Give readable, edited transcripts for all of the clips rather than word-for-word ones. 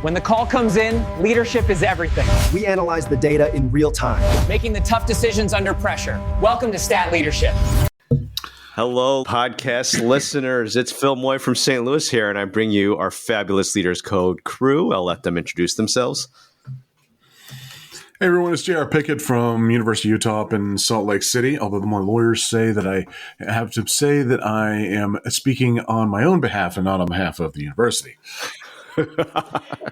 When the call comes in, leadership is everything. We analyze the data in real time, making the tough decisions under pressure. Welcome to Stat Leadership. Hello, podcast listeners. It's Phil Moy from St. Louis here, and I bring you our Fabulous Leaders Code crew. I'll let them introduce themselves. Hey everyone, it's JR Pickett from University of Utah up in Salt Lake City, although my lawyers say that I have to say that I am speaking on my own behalf and not on behalf of the university.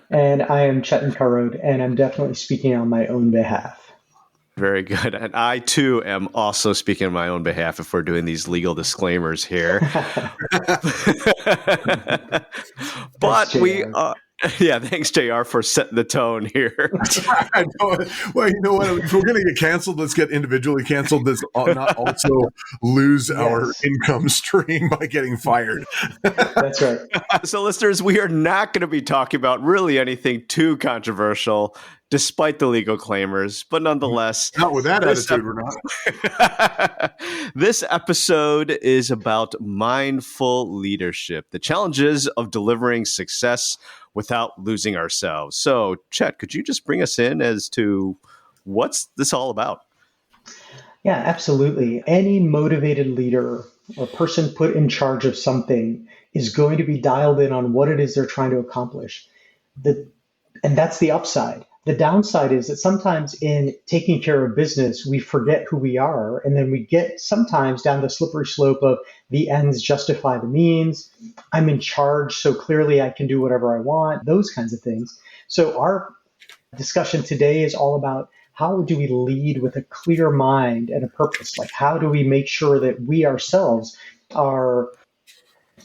And I am Chetan Kharod, and I'm definitely speaking on my own behalf. Very good. And I, too, am also speaking on my own behalf if we're doing these legal disclaimers here. But we are... Yeah, thanks, JR, for setting the tone here. I know. Well, you know what? If we're going to get canceled, let's get individually canceled. Let's not also lose our income stream by getting fired. That's right. So, listeners, we are not going to be talking about really anything too controversial, despite the legal claimers. But nonetheless... Not with that attitude, we're not. This episode is about mindful leadership, the challenges of delivering success without losing ourselves. So, Chet, could you just bring us in as to what's this all about? Yeah, absolutely. Any motivated leader or person put in charge of something is going to be dialed in on what it is they're trying to accomplish. And that's the upside. The downside is that sometimes in taking care of business, we forget who we are. And then we get sometimes down the slippery slope of the ends justify the means. I'm in charge, so clearly I can do whatever I want, those kinds of things. So our discussion today is all about how do we lead with a clear mind and a purpose? Like, how do we make sure that we ourselves are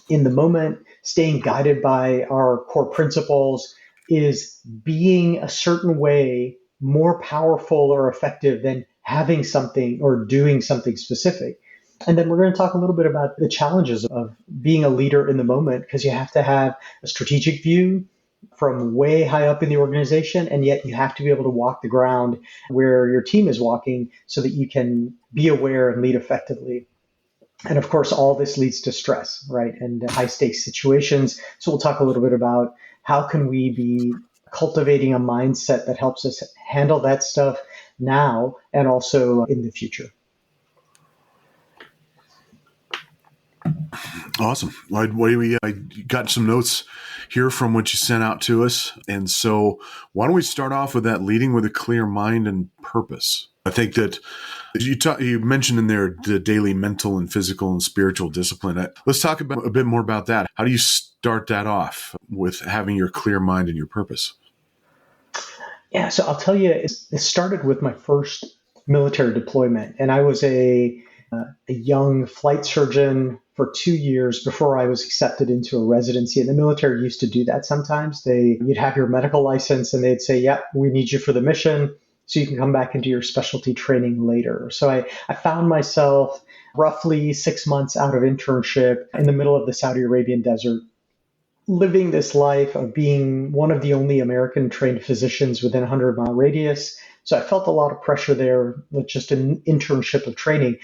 in the moment, staying guided by our core principles? Is being a certain way more powerful or effective than having something or doing something specific? And then we're going to talk a little bit about the challenges of being a leader in the moment, because you have to have a strategic view from way high up in the organization, and yet you have to be able to walk the ground where your team is walking so that you can be aware and lead effectively. And of course, all this leads to stress, right? And high stakes situations. So we'll talk a little bit about how can we be cultivating a mindset that helps us handle that stuff now and also in the future. Awesome. I got some notes here from what you sent out to us. And so why don't we start off with that, leading with a clear mind and purpose? I think that you mentioned in there the daily mental and physical and spiritual discipline. Let's talk about a bit more about that. How do you start that off with having your clear mind and your purpose? Yeah, so I'll tell you, it started with my first military deployment. And I was a young flight surgeon for 2 years before I was accepted into a residency. And the military used to do that sometimes. You'd have your medical license and they'd say, yep, we need you for the mission, so you can come back and do your specialty training later. So I found myself roughly 6 months out of internship in the middle of the Saudi Arabian desert, living this life of being one of the only American trained physicians within a 100-mile radius. So I felt a lot of pressure there with just an internship of training.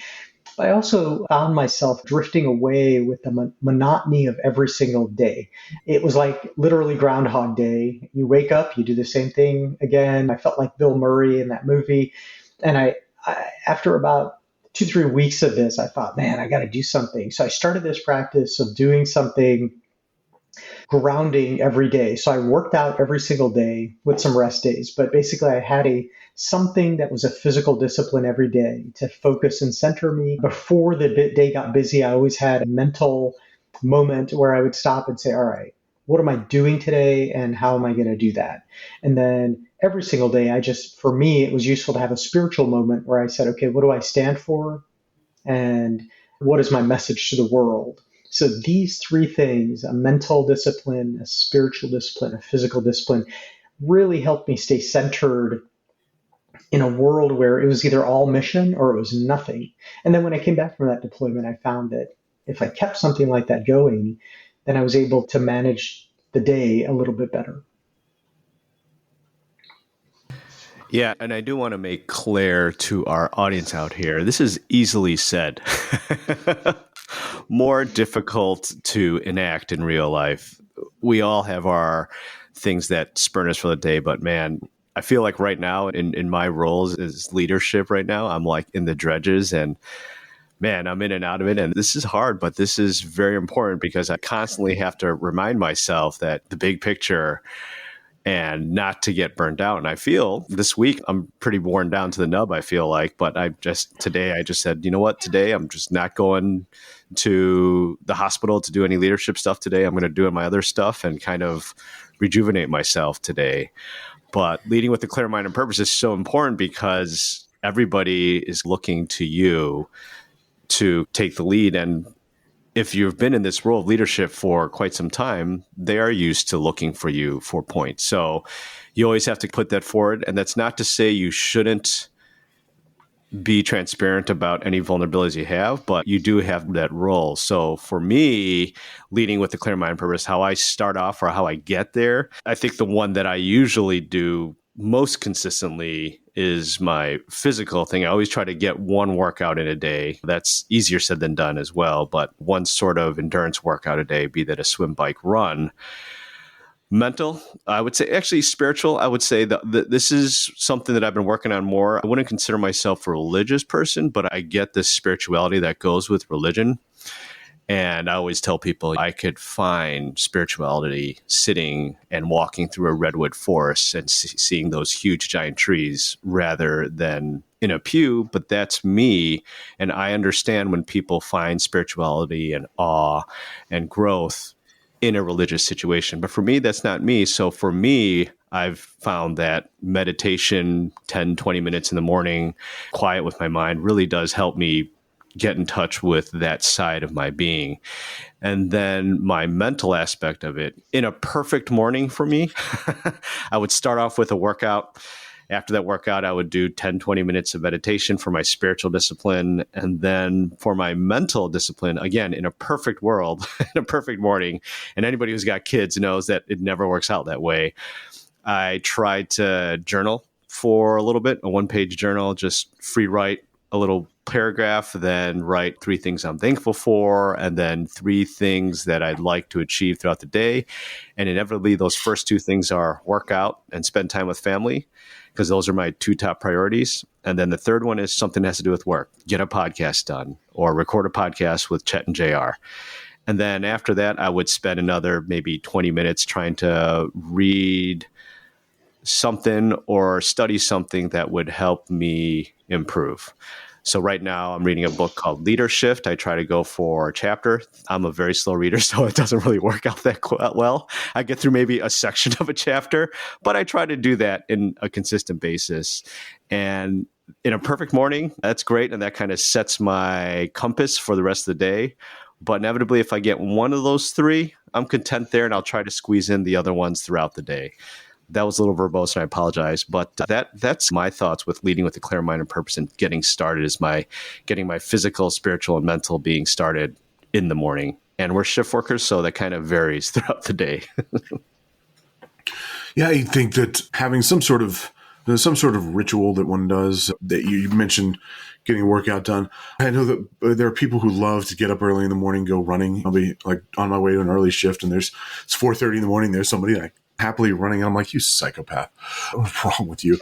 But I also found myself drifting away with the monotony of every single day. It was like literally Groundhog Day. You wake up, you do the same thing again. I felt like Bill Murray in that movie. And I after about 2-3 weeks of this, I thought, man, I got to do something. So I started this practice of doing something grounding every day. So I worked out every single day with some rest days, but basically I had something that was a physical discipline every day to focus and center me. Before the day got busy, I always had a mental moment where I would stop and say, all right, what am I doing today and how am I going to do that? And then every single day, for me, it was useful to have a spiritual moment where I said, okay, what do I stand for? And what is my message to the world? So these three things, a mental discipline, a spiritual discipline, a physical discipline, really helped me stay centered in a world where it was either all mission or it was nothing. And then when I came back from that deployment, I found that if I kept something like that going, then I was able to manage the day a little bit better. Yeah, and I do want to make clear to our audience out here, this is easily said. More difficult to enact in real life. we all have our things that spurn us for the day, but man, I feel like right now in my roles as leadership right now, I'm like in the dredges and man, I'm in and out of it. And this is hard, but this is very important because I constantly have to remind myself that the big picture and not to get burned out. And I feel this week I'm pretty worn down to the nub, I feel like, but today I just said, you know what, today I'm just not going to the hospital to do any leadership stuff today. I'm going to do my other stuff and kind of rejuvenate myself today. But leading with a clear mind and purpose is so important because everybody is looking to you to take the lead. And if you've been in this role of leadership for quite some time, they are used to looking for you for points. So you always have to put that forward. And that's not to say you shouldn't be transparent about any vulnerabilities you have, but you do have that role. So for me, leading with the clear mind and purpose, how I start off or how I get there, I think the one that I usually do most consistently is my physical thing. I always try to get one workout in a day. That's easier said than done as well, but one sort of endurance workout a day, be that a swim, bike, run. Mental, I would say, actually spiritual, I would say that this is something that I've been working on more. I wouldn't consider myself a religious person, but I get this spirituality that goes with religion. And I always tell people I could find spirituality sitting and walking through a redwood forest and seeing those huge giant trees rather than in a pew. But that's me. And I understand when people find spirituality and awe and growth in a religious situation. But for me, that's not me. So for me, I've found that meditation, 10, 20 minutes in the morning, quiet with my mind really does help me get in touch with that side of my being. And then my mental aspect of it, in a perfect morning for me, I would start off with a workout. After that workout, I would do 10, 20 minutes of meditation for my spiritual discipline. And then for my mental discipline, again, in a perfect world, in a perfect morning, and anybody who's got kids knows that it never works out that way. I tried to journal for a little bit, a one-page journal, just free write a little paragraph, then write 3 things I'm thankful for, and then 3 things that I'd like to achieve throughout the day. And inevitably, those first 2 things are workout and spend time with family, because those are my 2 top priorities. And then the third one is something that has to do with work, get a podcast done or record a podcast with Chet and JR. And then after that, I would spend another maybe 20 minutes trying to read something or study something that would help me improve. So right now I'm reading a book called Leadership. I try to go for a chapter. I'm a very slow reader, so it doesn't really work out that well. I get through maybe a section of a chapter, but I try to do that in a consistent basis. And in a perfect morning, that's great. And that kind of sets my compass for the rest of the day. But inevitably, if I get one of those 3, I'm content there, and I'll try to squeeze in the other ones throughout the day. That was a little verbose, and I apologize. But that's my thoughts with leading with a clear mind and purpose and getting started is getting my physical, spiritual, and mental being started in the morning. And we're shift workers, so that kind of varies throughout the day. Yeah, I think that having some sort of ritual that one does, that you mentioned getting a workout done. I know that there are people who love to get up early in the morning, go running. I'll be like on my way to an early shift, and it's 4:30 in the morning. There's somebody like happily running, and I'm like, you psychopath, what's wrong with you?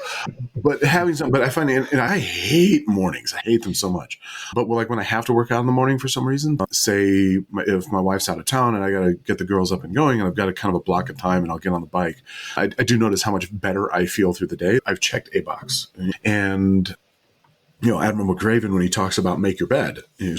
But I find, and I hate mornings. I hate them so much. But like when I have to work out in the morning for some reason, say if my wife's out of town and I got to get the girls up and going, and I've got a kind of a block of time, and I'll get on the bike, I do notice how much better I feel through the day. I've checked a box, and Admiral McRaven, when he talks about make your bed, you're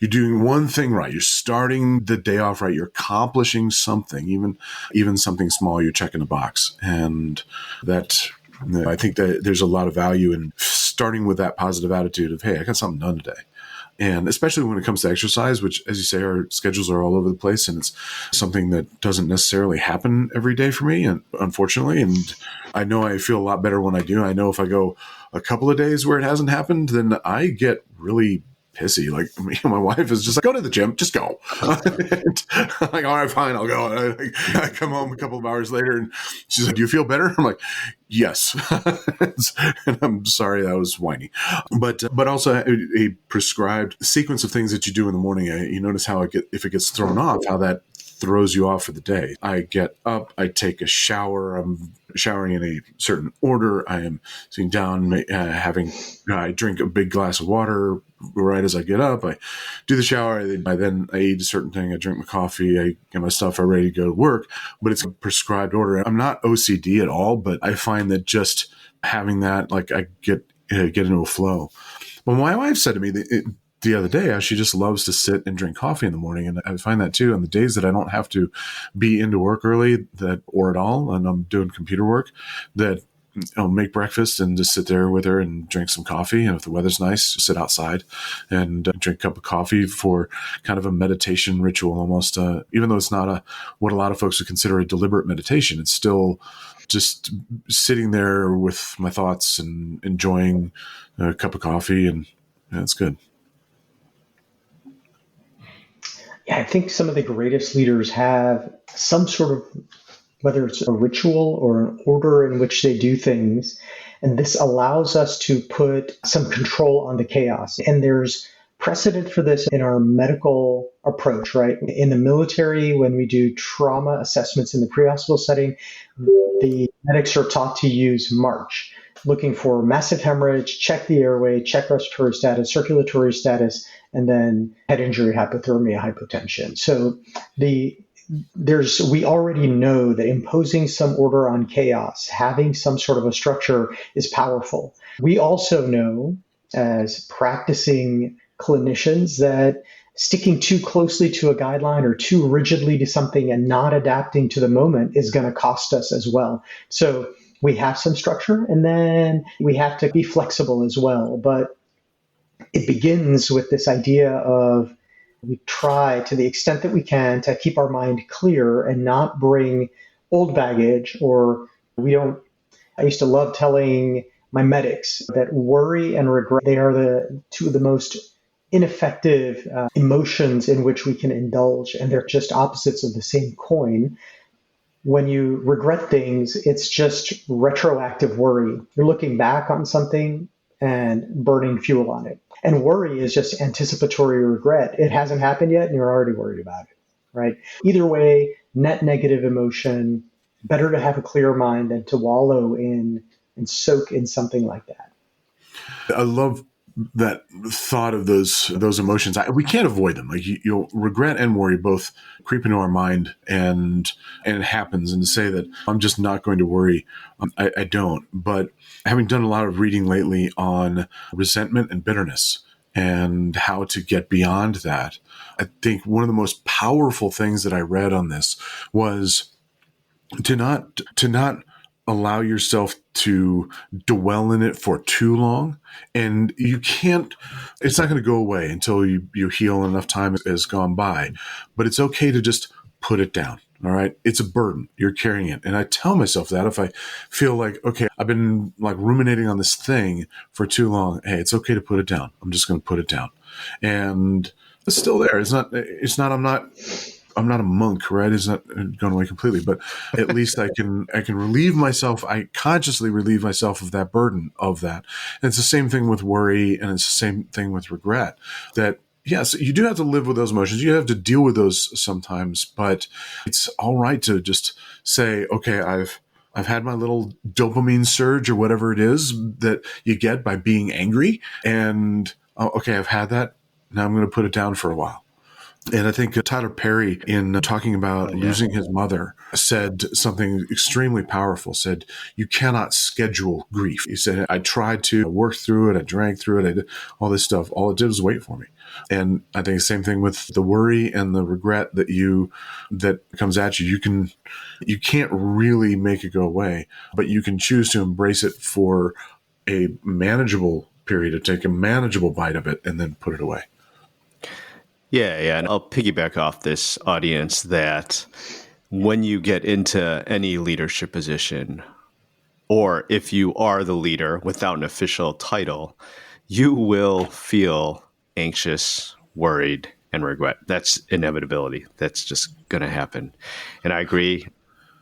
doing one thing right. You're starting the day off right. You're accomplishing something, even something small, you're checking a box. And I think that there's a lot of value in starting with that positive attitude of, hey, I got something done today. And especially when it comes to exercise, which, as you say, our schedules are all over the place, and it's something that doesn't necessarily happen every day for me, and unfortunately. And I know I feel a lot better when I do. I know if I go a couple of days where it hasn't happened, then I get really pissy. Like my wife is just like, go to the gym, just go. I'm like, all right, fine, I'll go. I come home a couple of hours later, and she's like, do you feel better? I'm like, yes. And I'm sorry that was whiny. But also a prescribed sequence of things that you do in the morning. You notice how if it gets thrown off, how that throws you off for the day. I get up, I take a shower, I'm showering in a certain order, I am sitting down, I drink a big glass of water right as I get up, I do the shower, I eat a certain thing, I drink my coffee, I get my stuff, I'm ready to go to work, but it's a prescribed order. I'm not OCD at all, but I find that just having that, like I get into a flow. But my wife said to me the other day how she just loves to sit and drink coffee in the morning. And I find that too on the days that I don't have to be into work early or at all, and I'm doing computer work, that I'll make breakfast and just sit there with her and drink some coffee. And if the weather's nice, sit outside and drink a cup of coffee for kind of a meditation ritual almost. Even though it's not what a lot of folks would consider a deliberate meditation, it's still just sitting there with my thoughts and enjoying a cup of coffee, and it's good. Yeah, I think some of the greatest leaders have some sort of, whether it's a ritual or an order in which they do things, and this allows us to put some control on the chaos. And there's precedent for this in our medical approach, right? In the military, when we do trauma assessments in the pre-hospital setting, the medics are taught to use MARCH, looking for massive hemorrhage, check the airway, check respiratory status, circulatory status, and then head injury, hypothermia, hypotension. So we already know that imposing some order on chaos, having some sort of a structure is powerful. We also know as practicing clinicians that sticking too closely to a guideline or too rigidly to something and not adapting to the moment is going to cost us as well. So we have some structure, and then we have to be flexible as well. But it begins with this idea of we try to the extent that we can to keep our mind clear and not bring old baggage, or I used to love telling my medics that worry and regret, they are the two of the most ineffective emotions in which we can indulge, and they're just opposites of the same coin. When you regret things, it's just retroactive worry. You're looking back on something and burning fuel on it. And worry is just anticipatory regret. It hasn't happened yet, and you're already worried about it, right? Either way, net negative emotion, better to have a clear mind than to wallow in and soak in something like that. I love that thought of those emotions. We can't avoid them. Like you'll regret and worry both creep into our mind, and it happens. And to say that I'm just not going to worry, I don't. But having done a lot of reading lately on resentment and bitterness and how to get beyond that, I think one of the most powerful things that I read on this was to not allow yourself to dwell in it for too long. And it's not going to go away until you heal and enough time has gone by. But it's okay to just put it down. All right. It's a burden. You're carrying it. And I tell myself that if I feel like, okay, I've been like ruminating on this thing for too long. Hey, it's okay to put it down. I'm just going to put it down. And it's still there. I'm not a monk, right? It's not going away completely, but at least I can relieve myself. I consciously relieve myself of that burden of that. And it's the same thing with worry, and it's the same thing with regret. That yes, you do have to live with those emotions. You have to deal with those sometimes, but it's all right to just say, okay, I've had my little dopamine surge or whatever it is that you get by being angry, and okay, I've had that. Now I'm going to put it down for a while. And I think Tyler Perry, in talking about losing his mother, said something extremely powerful, said, you cannot schedule grief. He said, I tried to work through it. I drank through it. I did all this stuff. All it did was wait for me. And I think the same thing with the worry and the regret that comes at you. You can't really make it go away, but you can choose to embrace it for a manageable period, to take a manageable bite of it and then put it away. Yeah. And I'll piggyback off this audience that when you get into any leadership position, or if you are the leader without an official title, you will feel anxious, worried, and regret. That's inevitability. That's just going to happen. And I agree.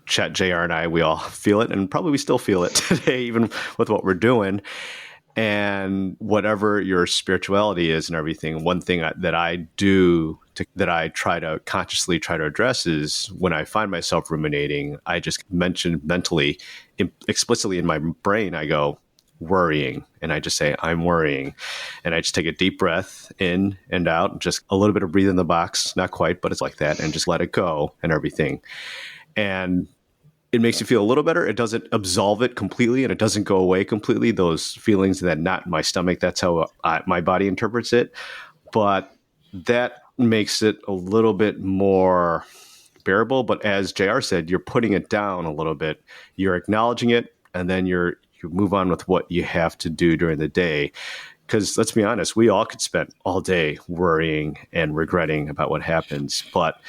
Chet, JR, and I, we all feel it, and probably we still feel it today, even with what we're doing. And whatever your spirituality is and everything, one thing that I do that I consciously try to address is when I find myself ruminating, I just mention mentally, explicitly in my brain, I go, worrying. And I just say, I'm worrying. And I just take a deep breath in and out, just a little bit of breathe in the box, not quite, but it's like that, and just let it go and everything. And it makes you feel a little better. It doesn't absolve it completely, and it doesn't go away completely. Those feelings that not in my stomach, that's how my body interprets it. But that makes it a little bit more bearable. But as JR said, you're putting it down a little bit. You're acknowledging it, and then you move on with what you have to do during the day. Because let's be honest, we all could spend all day worrying and regretting about what happens. But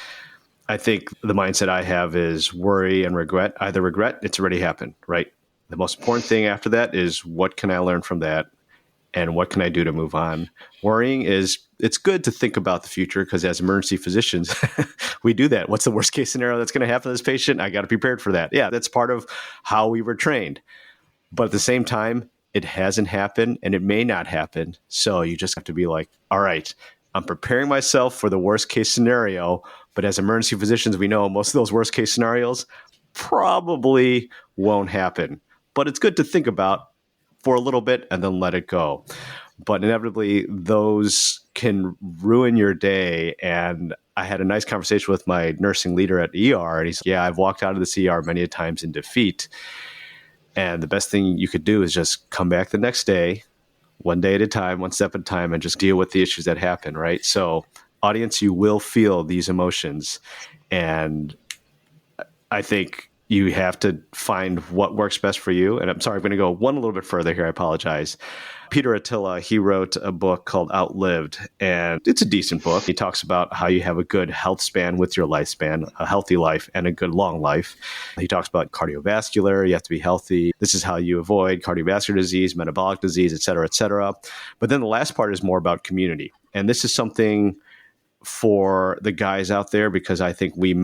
I think the mindset I have is worry and regret. Either regret, it's already happened, right? The most important thing after that is what can I learn from that and what can I do to move on? Worrying it's good to think about the future because as emergency physicians, we do that. What's the worst case scenario that's going to happen to this patient? I got to be prepared for that. Yeah, that's part of how we were trained. But at the same time, it hasn't happened and it may not happen. So you just have to be like, all right, I'm preparing myself for the worst case scenario. But as emergency physicians, we know most of those worst case scenarios probably won't happen. But it's good to think about for a little bit and then let it go. But inevitably, those can ruin your day. And I had a nice conversation with my nursing leader at ER. And he said, yeah, I've walked out of this ER many times in defeat. And the best thing you could do is just come back the next day, one day at a time, one step at a time, and just deal with the issues that happen, right? So audience, you will feel these emotions. And I think you have to find what works best for you. And I'm sorry, I'm going to go one a little bit further here. I apologize. Peter Attila, he wrote a book called Outlived, and it's a decent book. He talks about how you have a good health span with your lifespan, a healthy life and a good long life. He talks about cardiovascular, you have to be healthy. This is how you avoid cardiovascular disease, metabolic disease, et cetera, et cetera. But then the last part is more about community. And this is something for the guys out there, because I think we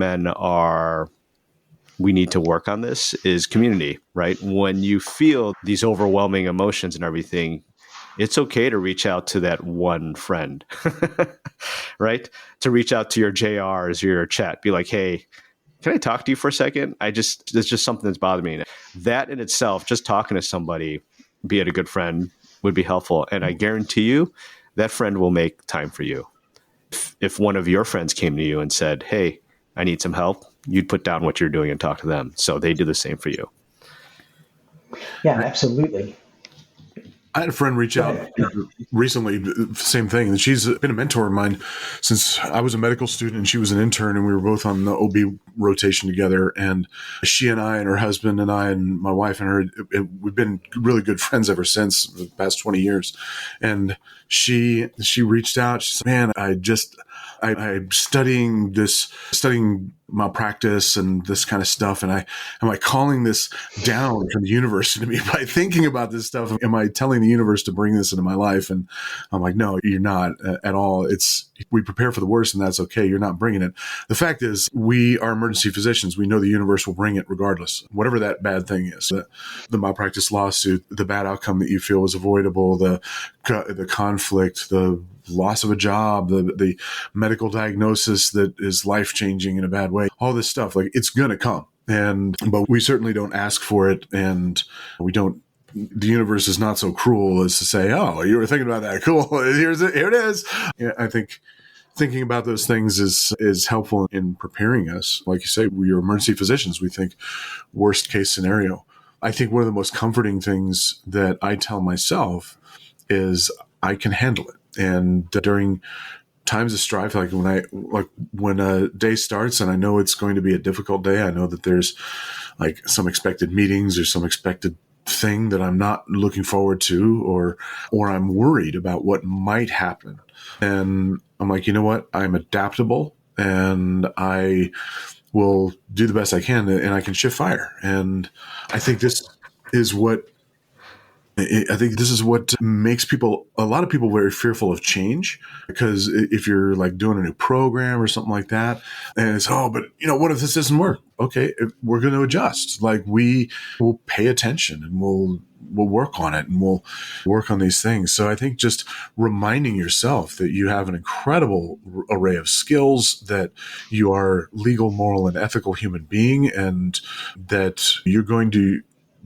need to work on this, is community, right? When you feel these overwhelming emotions and everything, it's okay to reach out to that one friend, right? To reach out to your JRs, your chat, be like, hey, can I talk to you for a second? There's just something that's bothering me. That in itself, just talking to somebody, be it a good friend, would be helpful. And I guarantee you that friend will make time for you. If one of your friends came to you and said, hey, I need some help, you'd put down what you're doing and talk to them. So they do the same for you. Yeah, absolutely. I had a friend reach out recently, same thing. And she's been a mentor of mine since I was a medical student and she was an intern, and we were both on the OB rotation together. And she and I and her husband and I and my wife and her, we've been really good friends ever since, the past 20 years. And she reached out. She said, man, I'm studying malpractice and this kind of stuff. And am I calling this down from the universe to me by thinking about this stuff? Am I telling the universe to bring this into my life? And I'm like, no, you're not at all. We prepare for the worst, and that's okay. You're not bringing it. The fact is, we are emergency physicians. We know the universe will bring it regardless, whatever that bad thing is. The malpractice lawsuit, the bad outcome that you feel was avoidable, the conflict, the loss of a job, the medical diagnosis that is life-changing in a bad way, all this stuff, like, it's going to come. But we certainly don't ask for it. And the universe is not so cruel as to say, oh, you were thinking about that. Cool. Here it is. Yeah, I think thinking about those things is helpful in preparing us. Like you say, we are emergency physicians. We think worst case scenario. I think one of the most comforting things that I tell myself is I can handle it. And during times of strife, like when a day starts and I know it's going to be a difficult day, I know that there's like some expected meetings or some expected thing that I'm not looking forward to, or I'm worried about what might happen. And I'm like, you know what? I'm adaptable and I will do the best I can, and I can shift fire. And I think this is what I think this is what makes a lot of people very fearful of change, because if you're like doing a new program or something like that, and it's, oh, but what if this doesn't work? Okay, we're going to adjust. Like, we will pay attention, and we'll work on it, and we'll work on these things. So I think just reminding yourself that you have an incredible array of skills, that you are legal, moral, and ethical human being, and that you're going to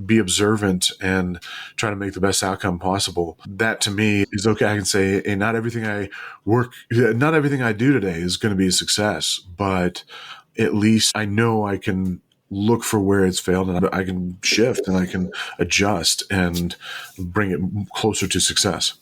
be observant and try to make the best outcome possible. That to me is okay. I can say, hey, not everything I do today is going to be a success, but at least I know I can look for where it's failed, and I can shift and I can adjust and bring it closer to success.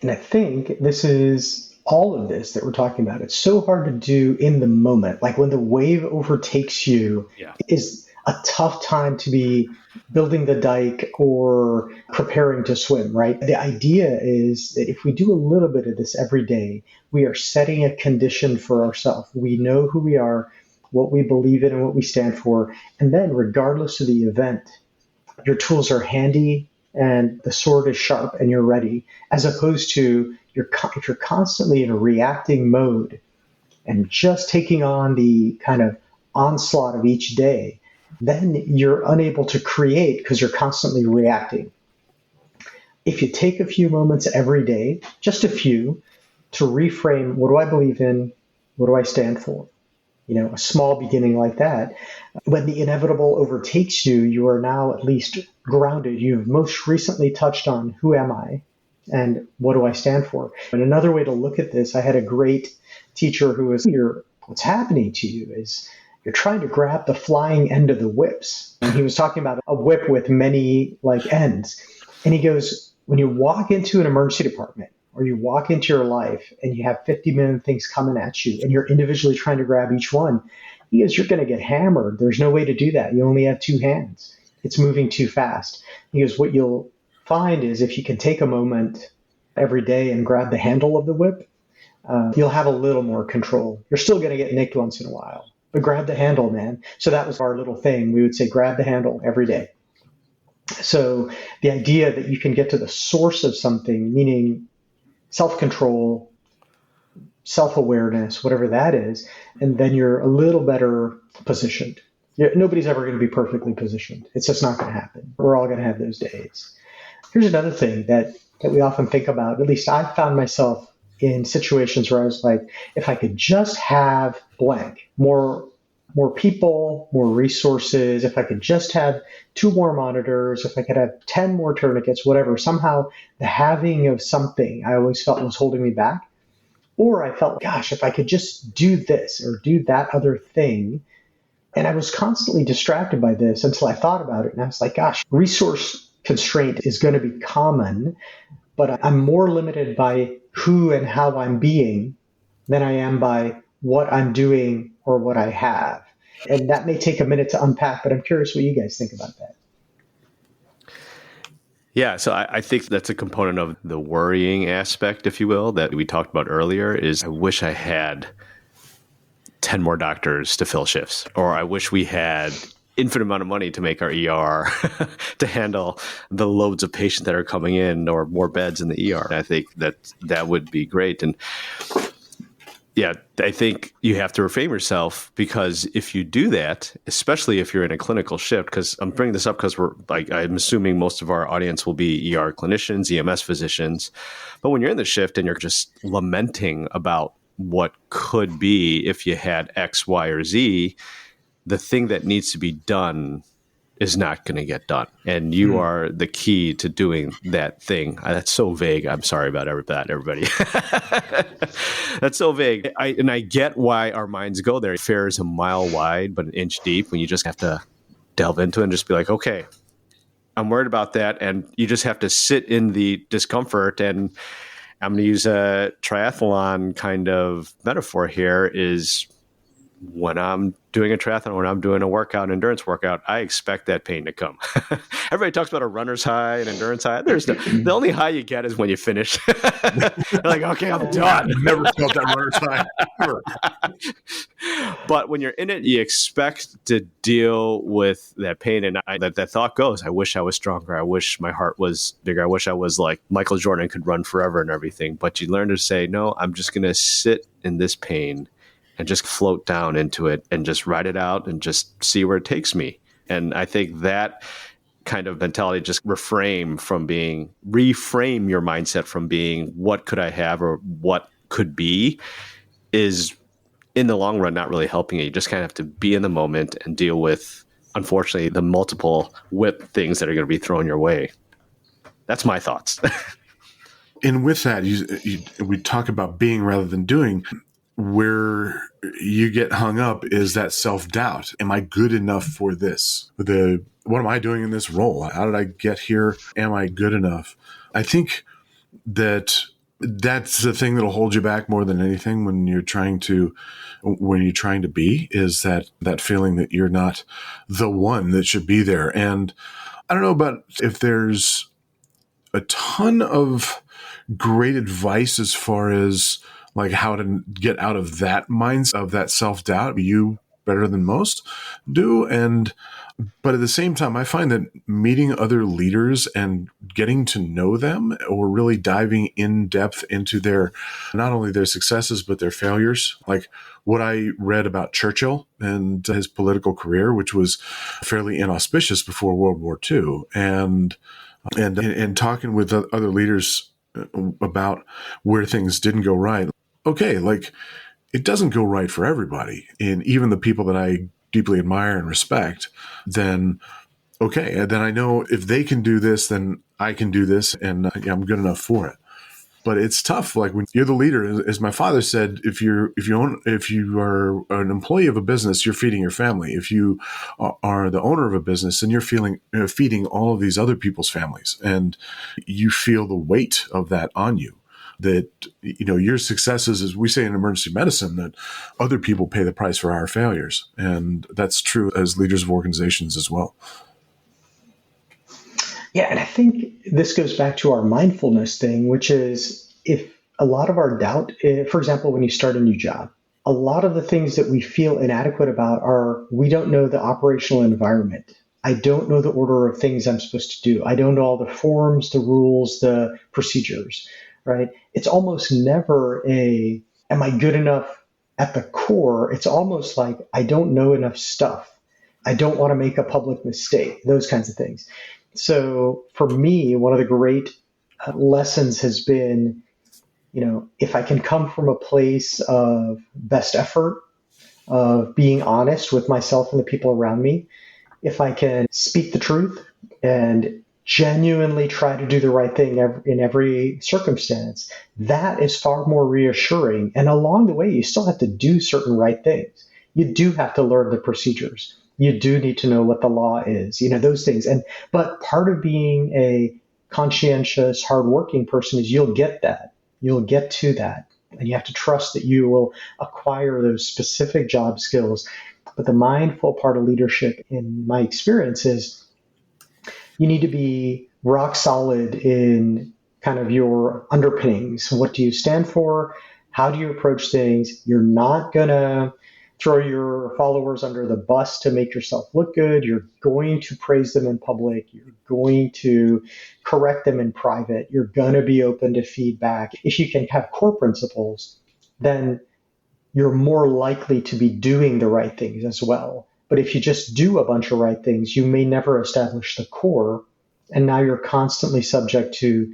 And I think this is all of this that we're talking about. It's so hard to do in the moment. Like when the wave overtakes you, is a tough time to be building the dike or preparing to swim, right? The idea is that if we do a little bit of this every day, we are setting a condition for ourselves. We know who we are, what we believe in, and what we stand for. And then regardless of the event, your tools are handy and the sword is sharp and you're ready, as opposed to if you're constantly in a reacting mode and just taking on the kind of onslaught of each day, then you're unable to create because you're constantly reacting. If you take a few moments every day, just a few, to reframe, what do I believe in? What do I stand for? A small beginning like that. When the inevitable overtakes you, you are now at least grounded. You've most recently touched on, who am I and what do I stand for? And another way to look at this, I had a great teacher who was, what's happening to you is you're trying to grab the flying end of the whips. And he was talking about a whip with many ends. And he goes, when you walk into an emergency department or you walk into your life and you have 50 million things coming at you and you're individually trying to grab each one, he goes, you're going to get hammered. There's no way to do that. You only have two hands. It's moving too fast. He goes, what you'll find is if you can take a moment every day and grab the handle of the whip, you'll have a little more control. You're still going to get nicked once in a while, but grab the handle, man. So that was our little thing. We would say, grab the handle every day. So the idea that you can get to the source of something, meaning self-control, self-awareness, whatever that is, and then you're a little better positioned. Nobody's ever going to be perfectly positioned. It's just not going to happen. We're all going to have those days. Here's another thing that we often think about. At least I found myself in situations where I was like, if I could just have blank, more people, more resources, if I could just have 2 more monitors, if I could have 10 more tourniquets, whatever, somehow the having of something I always felt was holding me back. Or I felt, gosh, if I could just do this or do that other thing. And I was constantly distracted by this until I thought about it. And I was like, gosh, resource constraint is going to be common, but I'm more limited by who and how I'm being than I am by what I'm doing or what I have. And that may take a minute to unpack, but I'm curious what you guys think about that. Yeah, so I think that's a component of the worrying aspect, if you will, that we talked about earlier, is I wish I had 10 more doctors to fill shifts, or I wish we had infinite amount of money to make our ER to handle the loads of patients that are coming in, or more beds in the ER. I think that would be great. And yeah, I think you have to reframe yourself, because if you do that, especially if you're in a clinical shift, because I'm bringing this up because I'm assuming most of our audience will be ER clinicians, EMS physicians. But when you're in the shift and you're just lamenting about what could be if you had X, Y, or Z, the thing that needs to be done is not going to get done. And you are the key to doing that thing. That's so vague. I'm sorry about that, everybody. That's so vague. I get why our minds go there. Fair is a mile wide, but an inch deep, when you just have to delve into it and just be like, okay, I'm worried about that. And you just have to sit in the discomfort. And I'm going to use a triathlon kind of metaphor here, is when I'm doing a triathlon, when I'm doing a workout, endurance workout, I expect that pain to come. Everybody talks about a runner's high and endurance high. The only high you get is when you finish. You're like, okay, I'm done. Never felt that runner's high ever. But when you're in it, you expect to deal with that pain. And that thought goes, I wish I was stronger. I wish my heart was bigger. I wish I was like Michael Jordan, could run forever and everything. But you learn to say, no, I'm just going to sit in this pain and just float down into it and just ride it out and just see where it takes me. And I think that kind of mentality, just reframe your mindset from being what could I have or what could be, is in the long run not really helping you. You just kind of have to be in the moment and deal with, unfortunately, the multiple whip things that are going to be thrown your way. That's my thoughts. And with that, we talk about being rather than doing. Where you get hung up is that self-doubt. Am I good enough for this? What am I doing in this role? How did I get here? Am I good enough? I think that's the thing that'll hold you back more than anything when you're trying to be, is that feeling that you're not the one that should be there. And I don't know about if there's a ton of great advice as far as like how to get out of that mindset, of that self-doubt. You better than most do. But at the same time, I find that meeting other leaders and getting to know them, or really diving in depth into not only their successes, but their failures. Like what I read about Churchill and his political career, which was fairly inauspicious before World War II, and talking with other leaders about where things didn't go right. Okay, like it doesn't go right for everybody. And even the people that I deeply admire and respect, then okay, and then I know if they can do this, then I can do this, and I'm good enough for it. But it's tough. Like when you're the leader, as my father said, if you are an employee of a business, you're feeding your family. If you are the owner of a business, then you're feeding all of these other people's families, and you feel the weight of that on you. That, your successes, as we say in emergency medicine, that other people pay the price for our failures. And that's true as leaders of organizations as well. Yeah, and I think this goes back to our mindfulness thing, which is if a lot of our doubt, for example, when you start a new job, a lot of the things that we feel inadequate about are we don't know the operational environment. I don't know the order of things I'm supposed to do. I don't know all the forms, the rules, the procedures. Right? It's almost never am I good enough at the core? It's almost like I don't know enough stuff. I don't want to make a public mistake, those kinds of things. So for me, one of the great lessons has been, if I can come from a place of best effort, of being honest with myself and the people around me, if I can speak the truth and genuinely try to do the right thing in every circumstance, that is far more reassuring. And along the way, you still have to do certain right things. You do have to learn the procedures. You do need to know what the law is, those things. But part of being a conscientious, hardworking person is you'll get that. You'll get to that. And you have to trust that you will acquire those specific job skills. But the mindful part of leadership, in my experience, is you need to be rock solid in kind of your underpinnings. What do you stand for? How do you approach things? You're not going to throw your followers under the bus to make yourself look good. You're going to praise them in public. You're going to correct them in private. You're going to be open to feedback. If you can have core principles, then you're more likely to be doing the right things as well. But if you just do a bunch of right things, you may never establish the core. And now you're constantly subject to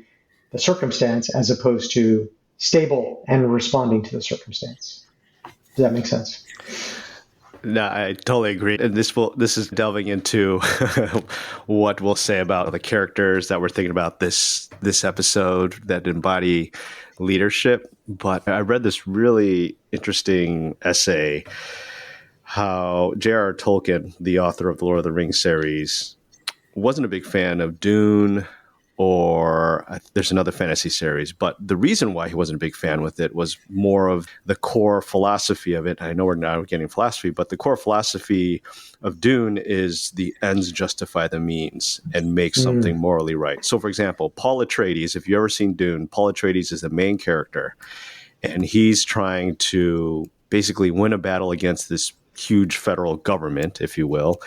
the circumstance as opposed to stable and responding to the circumstance. Does that make sense? No, I totally agree. And this is delving into what we'll say about the characters that we're thinking about this episode that embody leadership. But I read this really interesting essay how J.R.R. Tolkien, the author of the Lord of the Rings series, wasn't a big fan of Dune or there's another fantasy series. But the reason why he wasn't a big fan with it was more of the core philosophy of it. I know we're now getting philosophy, but the core philosophy of Dune is the ends justify the means and make something morally right. So, for example, Paul Atreides, if you've ever seen Dune, Paul Atreides is the main character, and he's trying to basically win a battle against this huge federal government, if you will.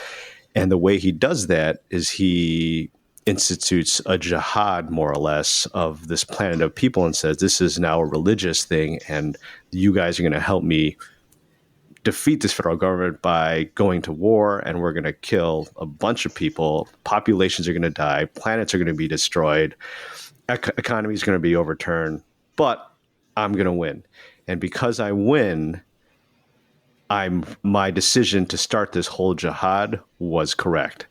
And the way he does that is he institutes a jihad, more or less, of this planet of people and says, this is now a religious thing, and you guys are going to help me defeat this federal government by going to war, and we're going to kill a bunch of people. Populations are going to die. Planets are going to be destroyed. Economy is going to be overturned. But I'm going to win. And because I win, my decision to start this whole jihad was correct.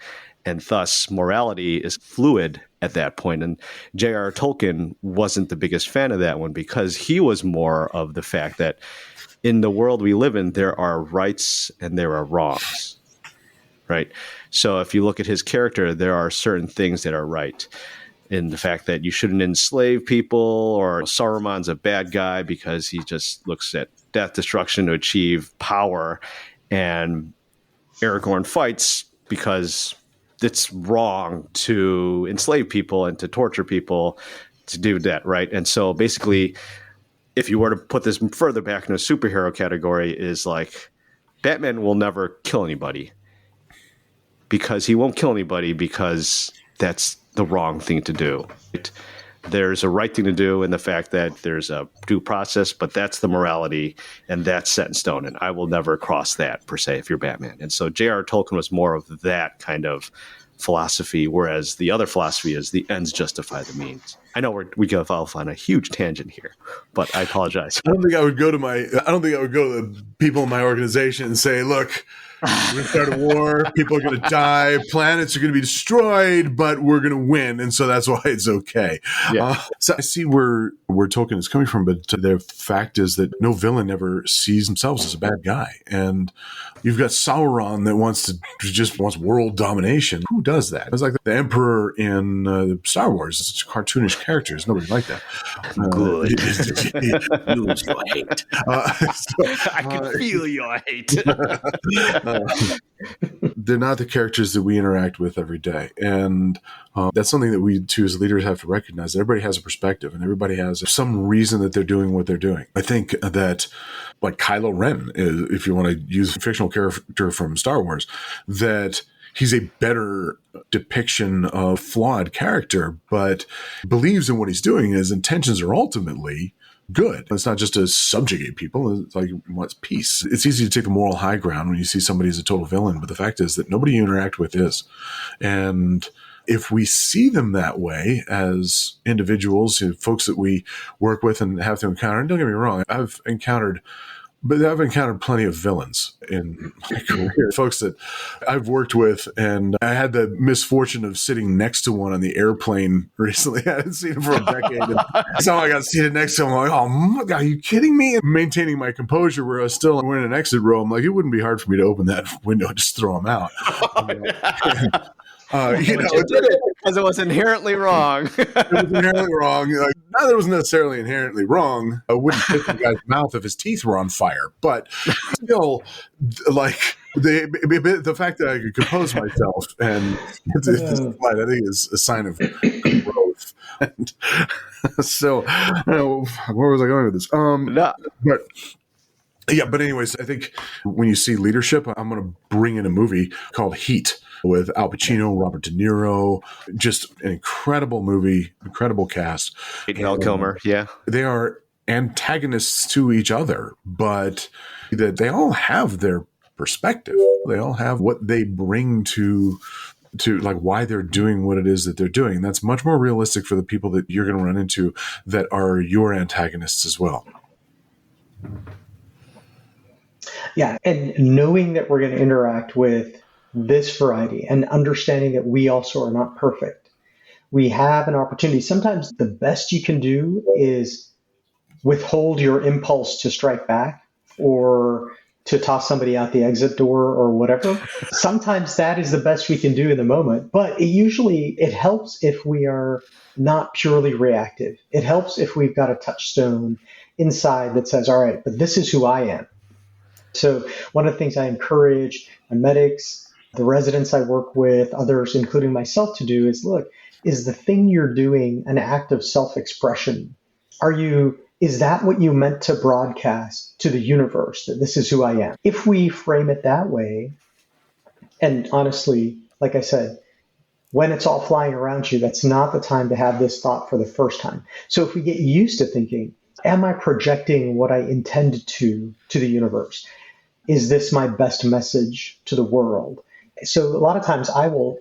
And thus, morality is fluid at that point. And J.R.R. Tolkien wasn't the biggest fan of that one because he was more of the fact that in the world we live in, there are rights and there are wrongs, right? So if you look at his character, there are certain things that are right. In the fact that you shouldn't enslave people, or Saruman's a bad guy because he just looks at death, destruction to achieve power, and Aragorn fights because it's wrong to enslave people and to torture people to do that, right? And so basically, if you were to put this further back in a superhero category, is like Batman will never kill anybody because he won't kill anybody because that's the wrong thing to do. There's a right thing to do in the fact that there's a due process, but that's the morality and that's set in stone. And I will never cross that, per se, if you're Batman. And so J.R.R. Tolkien was more of that kind of philosophy, whereas the other philosophy is the ends justify the means. I know we go off on a huge tangent here, but I apologize. I don't think I would go to the people in my organization and say, look, we're going to start a war. People are going to die. Planets are going to be destroyed, but we're going to win. And so that's why it's okay. Yeah. So I see where Tolkien is coming from, but the fact is that no villain ever sees themselves as a bad guy. And you've got Sauron that just wants world domination. Who does that? It's like the Emperor in Star Wars. It's such cartoonish characters. Nobody like that. Good. Lose your hate. I can feel your hate. They're not the characters that we interact with every day. And that's something that we, too, as leaders have to recognize. Everybody has a perspective and everybody has some reason that they're doing what they're doing. I think that, like Kylo Ren, if you want to use a fictional character from Star Wars, that he's a better depiction of flawed character, but believes in what he's doing. His intentions are ultimately good. It's not just to subjugate people. It's like he wants peace. It's easy to take the moral high ground when you see somebody as a total villain, but the fact is that nobody you interact with is. And if we see them that way as individuals, folks that we work with and have to encounter, and don't get me wrong, I've encountered plenty of villains in my career, folks that I've worked with, and I had the misfortune of sitting next to one on the airplane recently. I hadn't seen him for a decade. And somehow I got seated next to him. I'm like, oh my God, are you kidding me? And maintaining my composure where I was still in an exit row. I'm like, it wouldn't be hard for me to open that window and just throw him out. You did it because it was inherently wrong. It was inherently wrong. Not that it was necessarily inherently wrong. I wouldn't pick the guy's mouth if his teeth were on fire. But still, like the fact that I could compose myself and I think is a sign of growth. And so, where was I going with this? But anyways, I think when you see leadership, I'm going to bring in a movie called Heat with Al Pacino, Robert De Niro. Just an incredible movie, incredible cast. Val Kilmer, yeah. They are antagonists to each other, but that they all have their perspective. They all have what they bring to like why they're doing what it is that they're doing. And that's much more realistic for the people that you're going to run into that are your antagonists as well. Yeah, and knowing that we're going to interact with this variety and understanding that we also are not perfect, we have an opportunity. Sometimes the best you can do is withhold your impulse to strike back or to toss somebody out the exit door or whatever. Sometimes that is the best we can do in the moment, but it helps if we are not purely reactive. It helps if we've got a touchstone inside that says, all right, but this is who I am. So one of the things I encourage my medics, the residents I work with, others, including myself, to do is look, is the thing you're doing an act of self-expression? Is that what you meant to broadcast to the universe, that this is who I am? If we frame it that way, and honestly, like I said, when it's all flying around you, that's not the time to have this thought for the first time. So if we get used to thinking, am I projecting what I intended to the universe? Is this my best message to the world? So a lot of times I will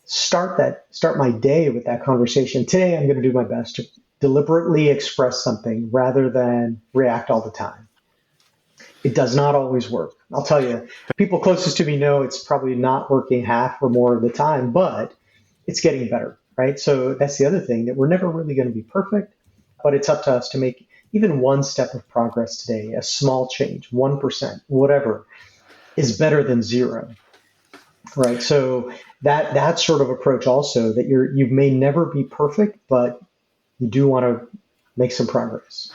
start my day with that conversation. Today, I'm going to do my best to deliberately express something rather than react all the time. It does not always work. I'll tell you, people closest to me know it's probably not working half or more of the time, but it's getting better, right? So that's the other thing, that we're never really going to be perfect, but it's up to us to make even one step of progress today, a small change, 1%, whatever, is better than zero, right? So that sort of approach also, that you may never be perfect, but you do want to make some progress.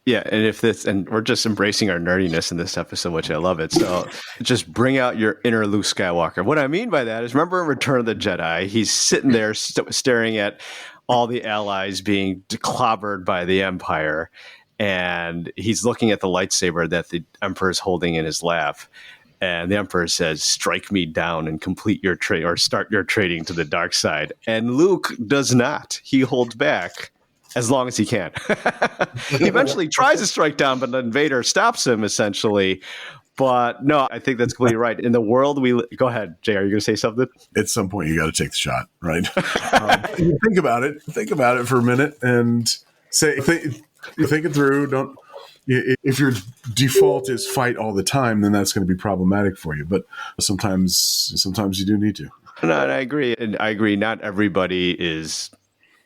Yeah, and we're just embracing our nerdiness in this episode, which I love it. So just bring out your inner Luke Skywalker. What I mean by that is, remember in Return of the Jedi, he's sitting there staring at all the allies being clobbered by the Empire, and he's looking at the lightsaber that the Emperor's holding in his lap. And the Emperor says, "Strike me down and complete your trade, or start your trading to the dark side." And Luke does not. He holds back as long as he can. He eventually tries to strike down, but then Vader stops him, essentially. But no, I think that's completely right. In the world go ahead, Jay, are you going to say something? At some point, you got to take the shot, right? Think about it. Think about it for a minute and think it through. Don't. If your default is fight all the time, then that's going to be problematic for you. But sometimes you do need to. No, and I agree. And I agree. Not everybody is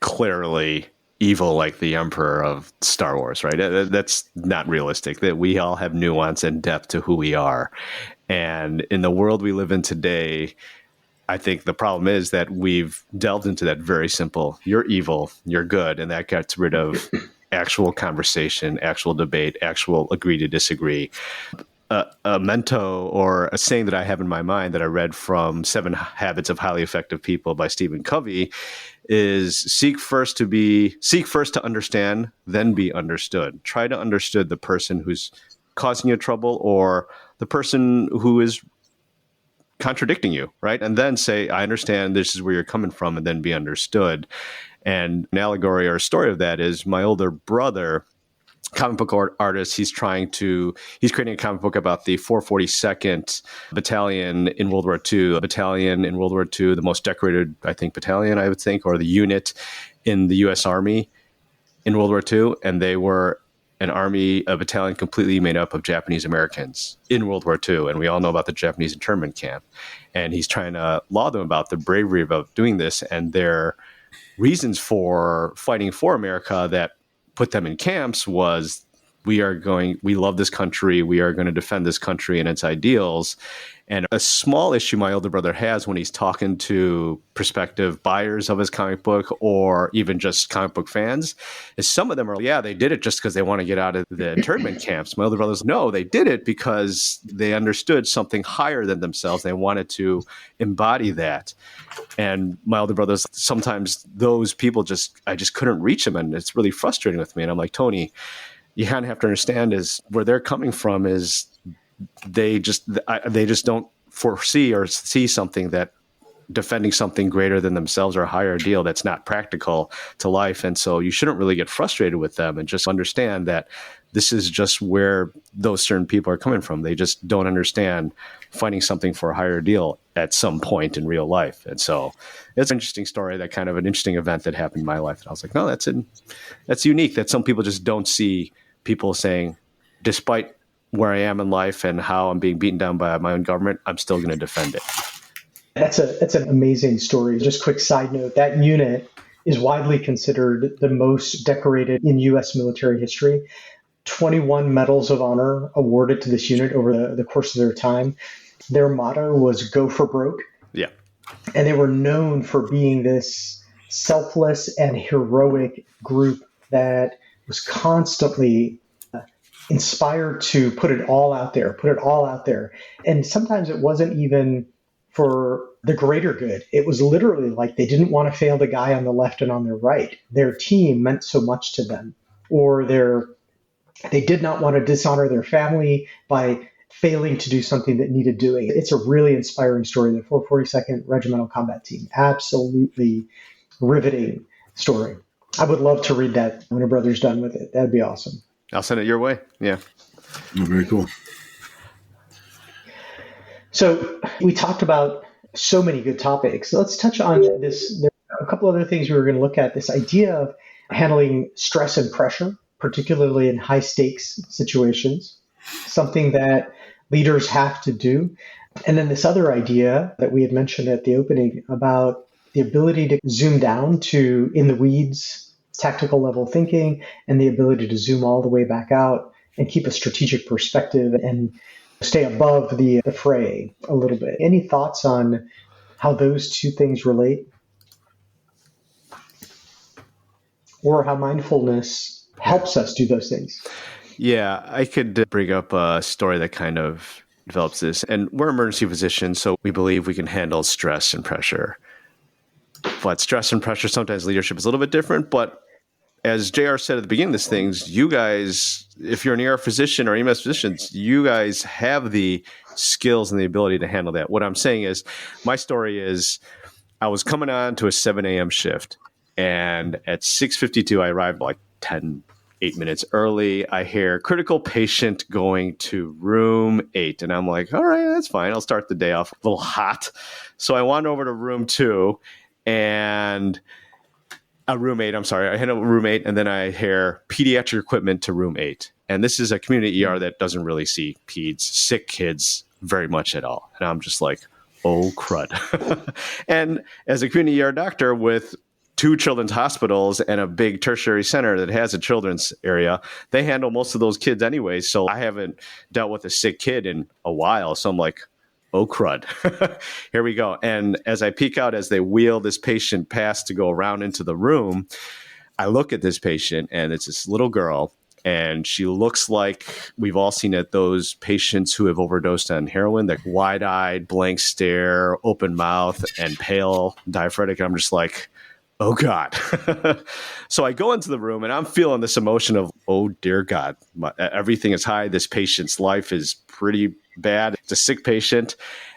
clearly evil like the Emperor of Star Wars, right? That's not realistic. That we all have nuance and depth to who we are. And in the world we live in today, I think the problem is that we've delved into that very simple, you're evil, you're good, and that gets rid of actual conversation, actual debate, actual agree to disagree. A mento, or a saying that I have in my mind that I read from 7 Habits of Highly Effective People by Stephen Covey is seek first to understand, then be understood. Try to understand the person who's causing you trouble, or the person who is contradicting you, right? And then say, I understand, this is where you're coming from, and then be understood. And an allegory or a story of that is my older brother, comic book artist, he's creating a comic book about the 442nd Battalion in World War II. A battalion in World War II, the most decorated, I think, battalion, I would think, or the unit in the U.S. Army in World War II. And they were a battalion completely made up of Japanese Americans in World War II. And we all know about the Japanese internment camp. And he's trying to law them about the bravery about doing this and their reasons for fighting for America that put them in camps was, we love this country, we are going to defend this country and its ideals. And a small issue my older brother has when he's talking to prospective buyers of his comic book, or even just comic book fans, is some of them are, they did it just because they want to get out of the internment camps. My older brothers, no, they did it because they understood something higher than themselves. They wanted to embody that. And my older brothers, sometimes those people I just couldn't reach them. And it's really frustrating with me. And I'm like, Tony, you kind of have to understand is where they're coming from is they just don't foresee or see something, that defending something greater than themselves or a higher ideal that's not practical to life. And so you shouldn't really get frustrated with them, and just understand that this is just where those certain people are coming from. They just don't understand fighting something for a higher ideal at some point in real life. And so it's an interesting story, that kind of an interesting event that happened in my life. And I was like, no, that's unique, that some people just don't see people saying, despite where I am in life and how I'm being beaten down by my own government, I'm still going to defend it. That's an amazing story. Just quick side note, that unit is widely considered the most decorated in U.S. military history. 21 medals of honor awarded to this unit over the course of their time. Their motto was "Go for broke." Yeah. And they were known for being this selfless and heroic group that was constantly inspired to put it all out there. And sometimes it wasn't even for the greater good. It was literally like they didn't want to fail the guy on the left and on the right. Their team meant so much to them, or they did not want to dishonor their family by failing to do something that needed doing. It's a really inspiring story. The 442nd Regimental Combat Team, absolutely riveting story. I would love to read that when a brother's done with it. That'd be awesome. I'll send it your way. Yeah. Oh, very cool. So we talked about so many good topics. Let's touch on this. There are a couple other things we were going to look at. This idea of handling stress and pressure, particularly in high stakes situations, something that leaders have to do. And then this other idea that we had mentioned at the opening about the ability to zoom down to in the weeds, tactical level thinking, and the ability to zoom all the way back out and keep a strategic perspective and stay above the fray a little bit. Any thoughts on how those two things relate? Or how mindfulness helps us do those things? Yeah, I could bring up a story that kind of develops this. And we're emergency physicians, so we believe we can handle stress and pressure. But stress and pressure, sometimes leadership is a little bit different. But as JR said at the beginning of this things, you guys, if you're an ER physician or EMS physicians, you guys have the skills and the ability to handle that. What I'm saying is, my story is, I was coming on to a 7 a.m. shift. And at 6:52, I arrived like 8 minutes early. I hear critical patient going to room 8. And I'm like, all right, that's fine. I'll start the day off a little hot. So I wander over to room 2 and room 8. I'm sorry. I handle room 8. And then I hear pediatric equipment to room 8. And this is a community ER that doesn't really see peds, sick kids very much at all. And I'm just like, oh, crud. And as a community ER doctor with 2 children's hospitals and a big tertiary center that has a children's area, they handle most of those kids anyway. So I haven't dealt with a sick kid in a while. So I'm like, oh, crud. Here we go. And as I peek out, as they wheel this patient past to go around into the room, I look at this patient and it's this little girl. And she looks like we've all seen it, those patients who have overdosed on heroin, that wide-eyed, blank stare, open mouth, and pale, diaphoretic. And I'm just like, oh, God. So I go into the room and I'm feeling this emotion of, oh, dear God, everything is high. This patient's life is pretty bad. It's a sick patient.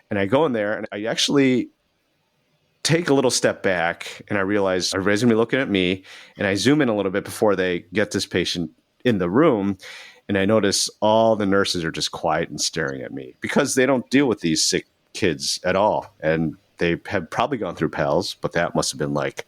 And I go in there and I actually take a little step back and I realize everybody's going to be looking at me. And I zoom in a little bit before they get this patient in the room. And I notice all the nurses are just quiet and staring at me because they don't deal with these sick kids at all. And they have probably gone through PALS, but that must have been like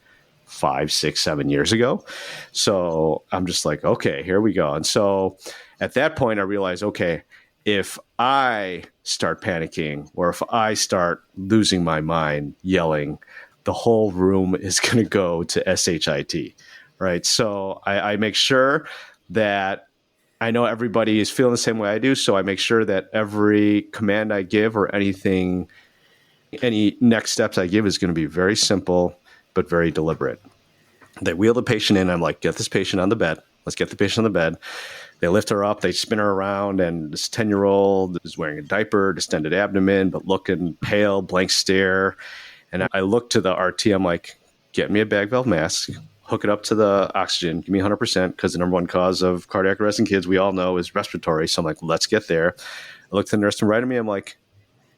5, 6, 7 years ago. So I'm just like, okay, here we go. And so at that point, I realized, okay, if I start panicking or if I start losing my mind, yelling, the whole room is going to go to SHIT, right? So I make sure that I know everybody is feeling the same way I do. So I make sure that every command I give or anything, any next steps I give is going to be very simple, but very deliberate. They wheel the patient in. I'm like, get this patient on the bed. Let's get the patient on the bed. They lift her up. They spin her around. And this 10-year-old is wearing a diaper, distended abdomen, but looking pale, blank stare. And I look to the RT. I'm like, get me a bag valve mask. Hook it up to the oxygen. Give me 100% because the number one cause of cardiac arrest in kids, we all know, is respiratory. So I'm like, let's get there. I look to the nurse to the right of me. I'm like,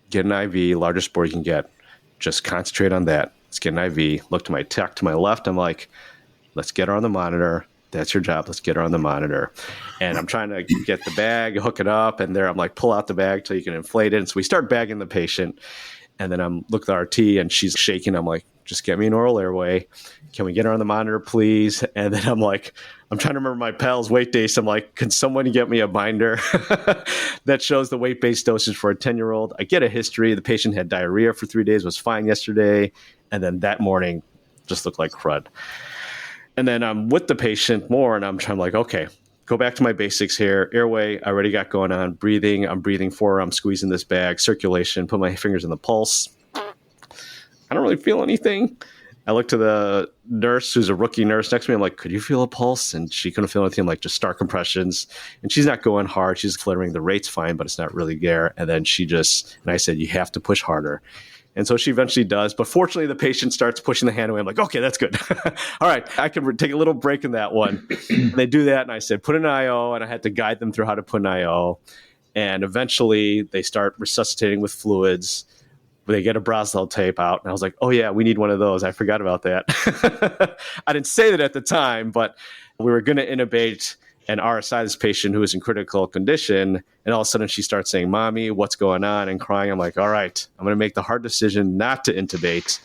get an IV, largest bore you can get. Just concentrate on that. Let's get an IV. Look to my tech to my left. I'm like, let's get her on the monitor. That's your job. Let's get her on the monitor. And I'm trying to get the bag, hook it up. And there I'm like, pull out the bag till you can inflate it. And so we start bagging the patient. And then I'm looking at the RT and she's shaking. I'm like, just get me an oral airway. Can we get her on the monitor, please? And then I'm like, I'm trying to remember my PALS weight base. I'm like, can someone get me a binder that shows the weight-based dosage for a 10-year-old? I get a history. The patient had diarrhea for 3 days, was fine yesterday. And then that morning just looked like crud. And then I'm with the patient more and I'm trying like, okay, go back to my basics here. Airway, I already got going on. Breathing, I'm breathing for, I'm squeezing this bag. Circulation, put my fingers in the pulse. I don't really feel anything. I look to the nurse, who's a rookie nurse next to me. I'm like, could you feel a pulse? And she couldn't feel anything. I'm like, just start compressions. And she's not going hard. She's fluttering. The rate's fine, but it's not really there. And then and I said, you have to push harder. And so she eventually does. But fortunately, the patient starts pushing the hand away. I'm like, okay, that's good. All right, I can take a little break in that one. And they do that. And I said, put an IO. And I had to guide them through how to put an IO. And eventually, they start resuscitating with fluids. They get a Braswell tape out, and I was like, oh, yeah, we need one of those. I forgot about that. I didn't say that at the time, but we were going to intubate an RSI this patient who was in critical condition, and all of a sudden she starts saying, Mommy, what's going on? And crying. I'm like, all right, I'm going to make the hard decision not to intubate,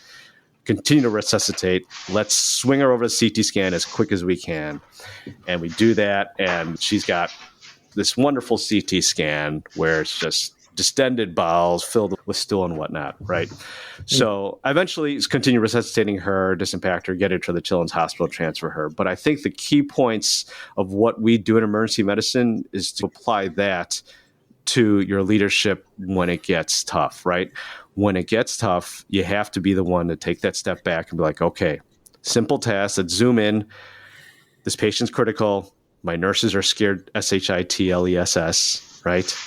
continue to resuscitate. Let's swing her over to CT scan as quick as we can. And we do that, and she's got this wonderful CT scan where it's just distended bowels filled with stool and whatnot, right? So I eventually continue resuscitating her, disimpact her, get her to the Children's Hospital, transfer her. But I think the key points of what we do in emergency medicine is to apply that to your leadership when it gets tough, right? When it gets tough, you have to be the one to take that step back and be like, okay, simple task, let's zoom in. This patient's critical. My nurses are scared, SHITLESS, right?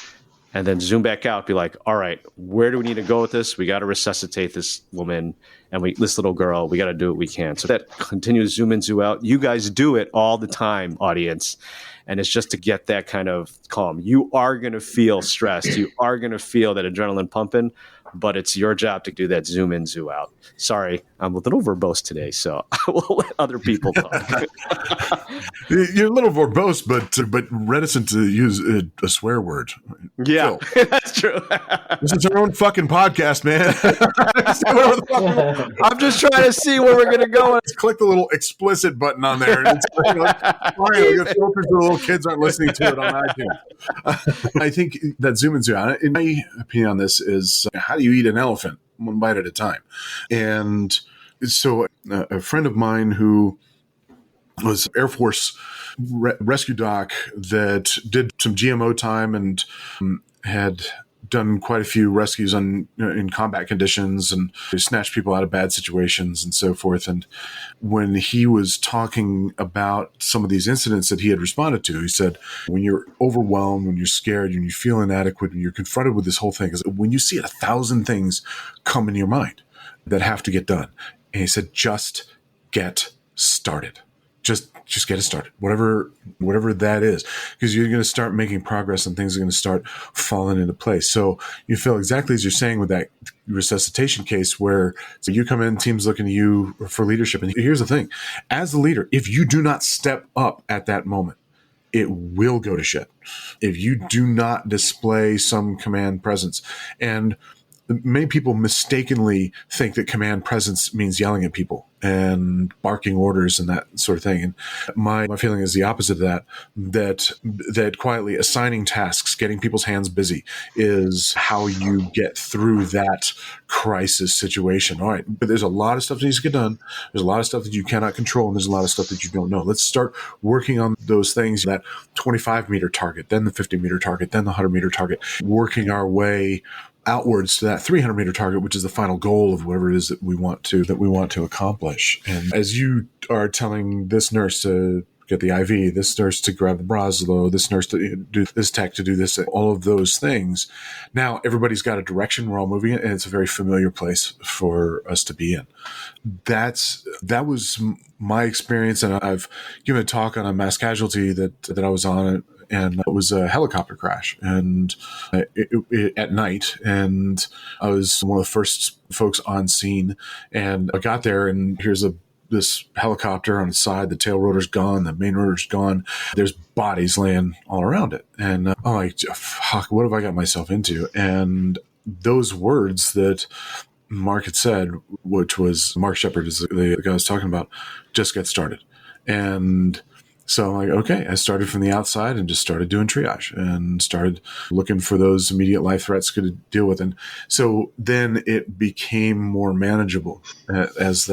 And then zoom back out, be like, all right, where do we need to go with this? We got to resuscitate this woman and this little girl. We got to do what we can. So that continues zoom in, zoom out. You guys do it all the time, audience. And it's just to get that kind of calm. You are going to feel stressed. You are going to feel that adrenaline pumping, but it's your job to do that zoom in, zoom out. Sorry, I'm a little verbose today, so I will let other people talk. You're a little verbose, but reticent to use a swear word. Yeah, that's true. This is our own fucking podcast, man. I'm just trying to see where we're going to go. Just click the little explicit button on there. And it's like, sorry, the filters the little kids aren't listening to it on iTunes. I think that zoom and zoom out, in my opinion on this, is how do you eat an elephant one bite at a time? And so a friend of mine who was Air Force rescue doc that did some GMO time and had done quite a few rescues in combat conditions and snatched people out of bad situations and so forth. And when he was talking about some of these incidents that he had responded to, he said, when you're overwhelmed, when you're scared, when you feel inadequate, when you're confronted with this whole thing, is when you see 1,000 things come in your mind that have to get done. And he said, just get started. Just get it started, whatever that is, because you're going to start making progress and things are going to start falling into place. So you feel exactly as you're saying with that resuscitation case where so you come in, team's looking to you for leadership. And here's the thing, as the leader, if you do not step up at that moment, it will go to shit. If you do not display some command presence. And many people mistakenly think that command presence means yelling at people and barking orders and that sort of thing. And my feeling is the opposite of that quietly assigning tasks, getting people's hands busy is how you get through that crisis situation. All right, but there's a lot of stuff that needs to get done. There's a lot of stuff that you cannot control, and there's a lot of stuff that you don't know. Let's start working on those things, that 25-meter target, then the 50-meter target, then the 100-meter target, working our way outwards to that 300-meter target, which is the final goal of whatever it is that we want to accomplish. And as you are telling this nurse to get the IV, this nurse to grab the Braswell, this nurse to do this, tech to do this, all of those things, now everybody's got a direction. We're all moving it, and it's a very familiar place for us to be in. That was my experience, and I've given a talk on a mass casualty that I was on, and it was a helicopter crash and at night. And I was one of the first folks on scene, and I got there and here's this helicopter on the side, the tail rotor's gone, the main rotor's gone. There's bodies laying all around it. And I'm like, fuck, what have I got myself into? And those words that Mark had said, which was Mark Shepard is the guy I was talking about, just get started. And so I'm like, okay, I started from the outside and just started doing triage and started looking for those immediate life threats to deal with. And so then it became more manageable as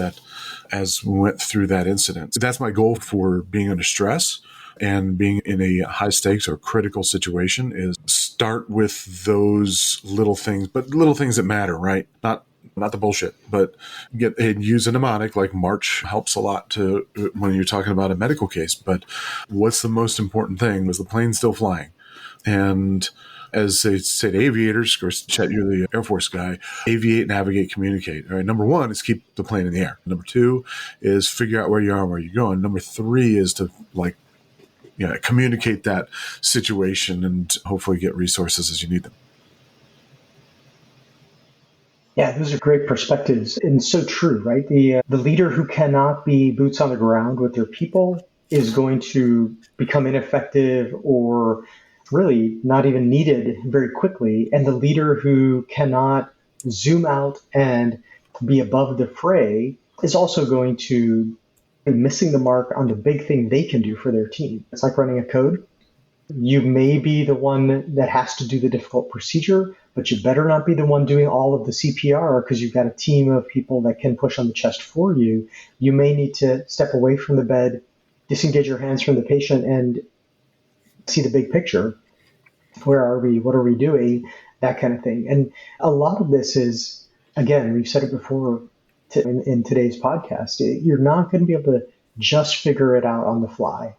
we went through that incident. So that's my goal for being under stress. And being in a high stakes or critical situation is start with those little things, but little things that matter, right? Not the bullshit, but get and use a mnemonic like March helps a lot to when you're talking about a medical case. But what's the most important thing? Was the plane still flying? And as they say to aviators, of course, Chet, you're the Air Force guy, aviate, navigate, communicate. All right, number one is keep the plane in the air. Number two is figure out where you are and where you're going. Number three is to communicate that situation and hopefully get resources as you need them. Yeah, those are great perspectives and so true, right? The leader who cannot be boots on the ground with their people is going to become ineffective or really not even needed very quickly. And the leader who cannot zoom out and be above the fray is also going to be missing the mark on the big thing they can do for their team. It's like running a code. You may be the one that has to do the difficult procedure, but you better not be the one doing all of the CPR because you've got a team of people that can push on the chest for you. You may need to step away from the bed, disengage your hands from the patient, and see the big picture. Where are we? What are we doing? That kind of thing. And a lot of this is, again, we've said it before in today's podcast, you're not going to be able to just figure it out on the fly,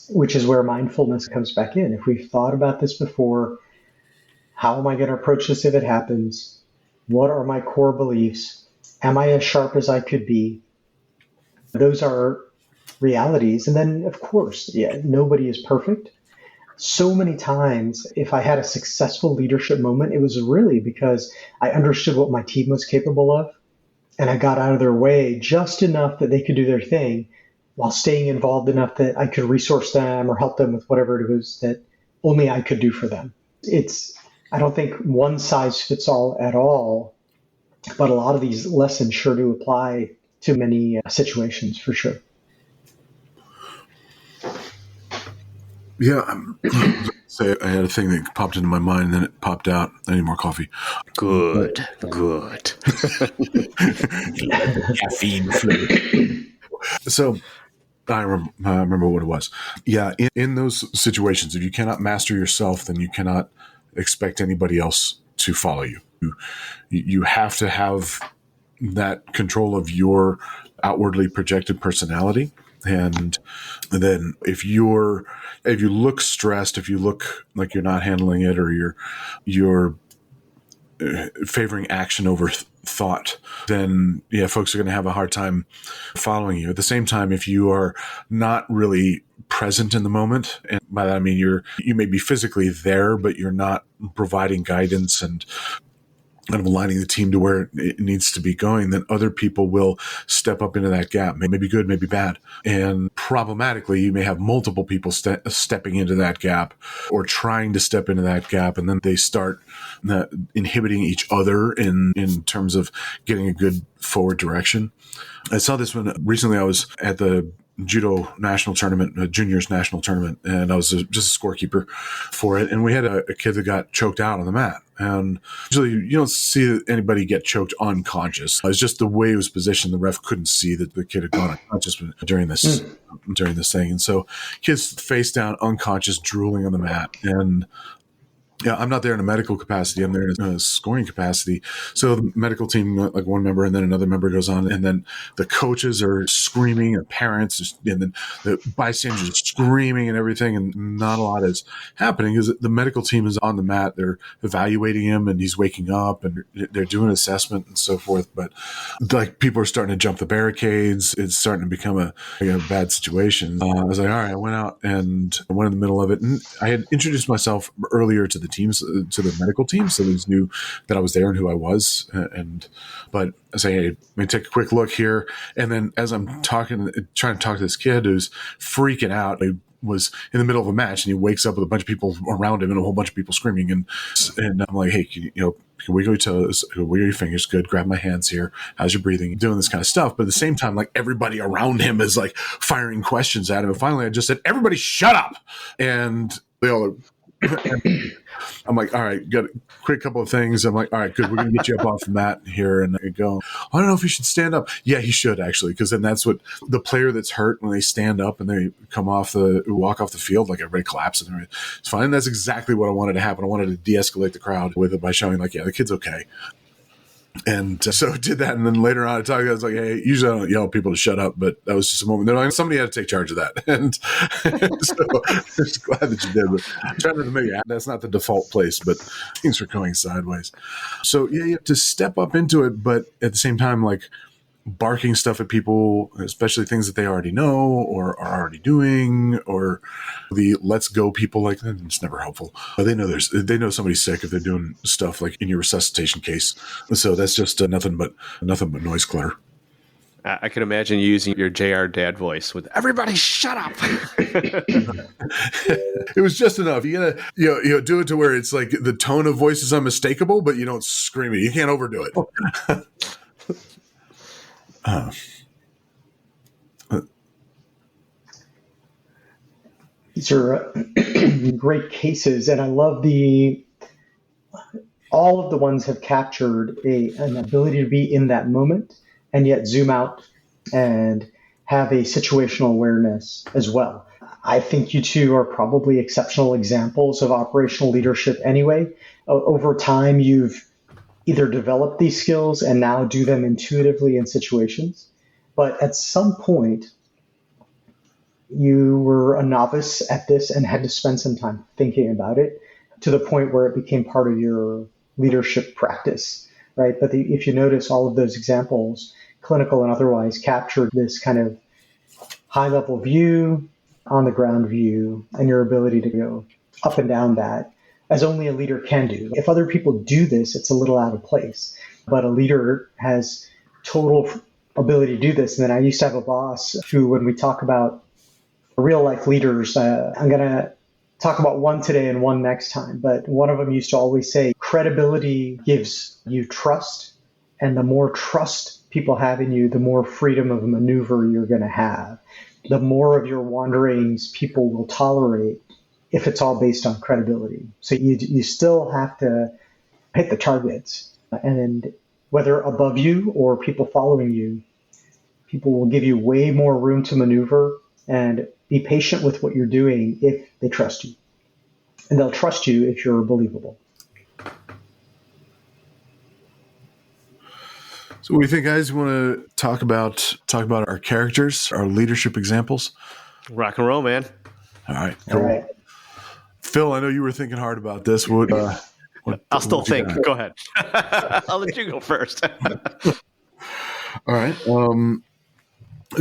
which is where mindfulness comes back in. If we've thought about this before, how am I going to approach this if it happens? What are my core beliefs? Am I as sharp as I could be? Those are realities. And then, of course, nobody is perfect. So many times, if I had a successful leadership moment, it was really because I understood what my team was capable of, and I got out of their way just enough that they could do their thing while staying involved enough that I could resource them or help them with whatever it was that only I could do for them. I don't think one size fits all at all, but a lot of these lessons sure do apply to many situations for sure. Yeah, say I had a thing that popped into my mind, and then it popped out. I need more coffee. Good. Caffeine flavor. So I remember what it was. Yeah, in those situations, if you cannot master yourself, then you cannot expect anybody else to follow you. You have to have that control of your outwardly projected personality. And then if you look stressed, if you look like you're not handling it, or you're favoring action over thought, then folks are going to have a hard time following you. At the same time, if you are not really present in the moment, and by that I mean you may be physically there, but you're not providing guidance and kind of aligning the team to where it needs to be going, then other people will step up into that gap. Maybe good, maybe bad. And problematically, you may have multiple people stepping into that gap or trying to step into that gap, and then they start inhibiting each other in terms of getting a good forward direction. I saw this when recently I was at the judo national tournament, juniors national tournament, and I was just a scorekeeper for it. And we had a kid that got choked out on the mat. And usually you don't see anybody get choked unconscious. It was just the way it was positioned. The ref couldn't see that the kid had gone unconscious during this thing. And so kid's face down, unconscious, drooling on the mat. And yeah, I'm not there in a medical capacity. I'm there in a scoring capacity. So the medical team, like one member, and then another member goes on, and then the coaches are screaming, and parents, and then the bystanders are screaming and everything, and not a lot is happening because the medical team is on the mat. They're evaluating him, and he's waking up, and they're doing assessment and so forth. But like people are starting to jump the barricades. It's starting to become a bad situation. I was like, all right, I went out and I went in the middle of it, and I had introduced myself earlier to the teams, to the medical team, so they knew that I was there and who I was. But I say, hey, let me take a quick look here. And then as I'm trying to talk to this kid who's freaking out, he was in the middle of a match, and he wakes up with a bunch of people around him and a whole bunch of people screaming. And I'm like, hey, can you wiggle your toes, wiggle your fingers, good, grab my hands here, how's your breathing, doing this kind of stuff. But at the same time, like everybody around him is like firing questions at him. And finally I just said, everybody shut up. And they all I'm like, all right, got a quick couple of things. I'm like, all right, good. We're going to get you up off the mat here. And I go, I don't know if he should stand up. Yeah, he should actually. Because then that's what the player that's hurt, when they stand up and they walk off the field, like everybody collapses. And it's fine. That's exactly what I wanted to happen. I wanted to de-escalate the crowd with it by showing like, yeah, the kid's okay. And so did that. And then later on, I was like, hey, usually I don't yell at people to shut up, but that was just a moment. They're like, somebody had to take charge of that. And so I'm just glad that you did. But trying to make it, that's not the default place, but things were going sideways. So yeah, you have to step up into it, but at the same time, like barking stuff at people, especially things that they already know or are already doing, or the let's go people, like it's never helpful. They know somebody's sick if they're doing stuff like in your resuscitation case. So that's just nothing but noise clutter. I can imagine you using your JR dad voice with everybody shut up. It was just enough. You gotta do it to where it's like the tone of voice is unmistakable, but you don't scream it. You can't overdo it. These are great cases, and I love all of the ones have captured an ability to be in that moment and yet zoom out and have a situational awareness as well. I think you two are probably exceptional examples of operational leadership anyway. Over time, you've either develop these skills and now do them intuitively in situations. But at some point, you were a novice at this and had to spend some time thinking about it to the point where it became part of your leadership practice, right? But if you notice, all of those examples, clinical and otherwise, captured this kind of high-level view, on-the-ground view, and your ability to go up and down that, as only a leader can do. If other people do this, it's a little out of place. But a leader has total ability to do this. And then I used to have a boss who, when we talk about real-life leaders, I'm going to talk about one today and one next time. But one of them used to always say, credibility gives you trust. And the more trust people have in you, the more freedom of maneuver you're going to have. The more of your wanderings people will tolerate if it's all based on credibility. So you still have to hit the targets. And whether above you or people following you, people will give you way more room to maneuver and be patient with what you're doing if they trust you. And they'll trust you if you're believable. So what do you think, guys? You want to talk about our characters, our leadership examples? Rock and roll, man. All right. Cool. All right. Phil, I know you were thinking hard about this. I'll still think. Go ahead. I'll let you go first. All right.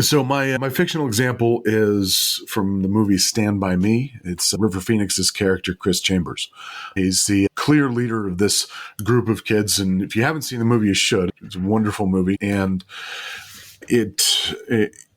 So my fictional example is from the movie Stand By Me. It's River Phoenix's character, Chris Chambers. He's the clear leader of this group of kids. And if you haven't seen the movie, you should. It's a wonderful movie. And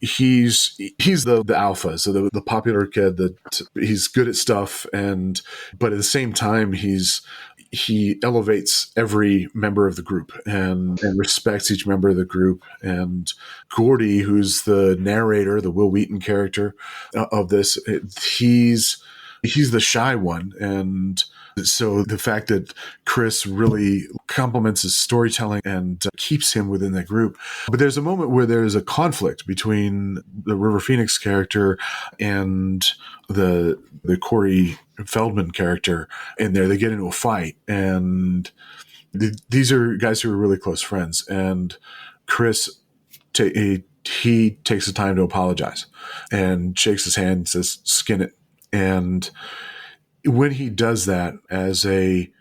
he's the alpha, so the popular kid that he's good at stuff, but at the same time he elevates every member of the group and respects each member of the group. And Gordy, who's the narrator, the Will Wheaton character of this, he's the shy one. And so the fact that Chris really complements his storytelling and keeps him within that group. But there's a moment where there's a conflict between the River Phoenix character and the Corey Feldman character. And they get into a fight. And these are guys who are really close friends. And Chris, he takes the time to apologize and shakes his hand and says, "Skin it." And when he does that, as a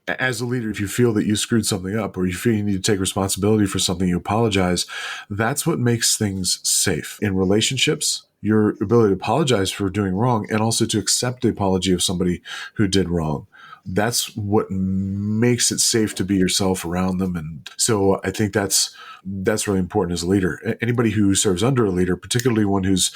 leader, if you feel that you screwed something up or you feel you need to take responsibility for something, you apologize. That's what makes things safe in relationships. Your ability to apologize for doing wrong and also to accept the apology of somebody who did wrong. That's what makes it safe to be yourself around them. And so I think that's really important as a leader. Anybody who serves under a leader, particularly one who's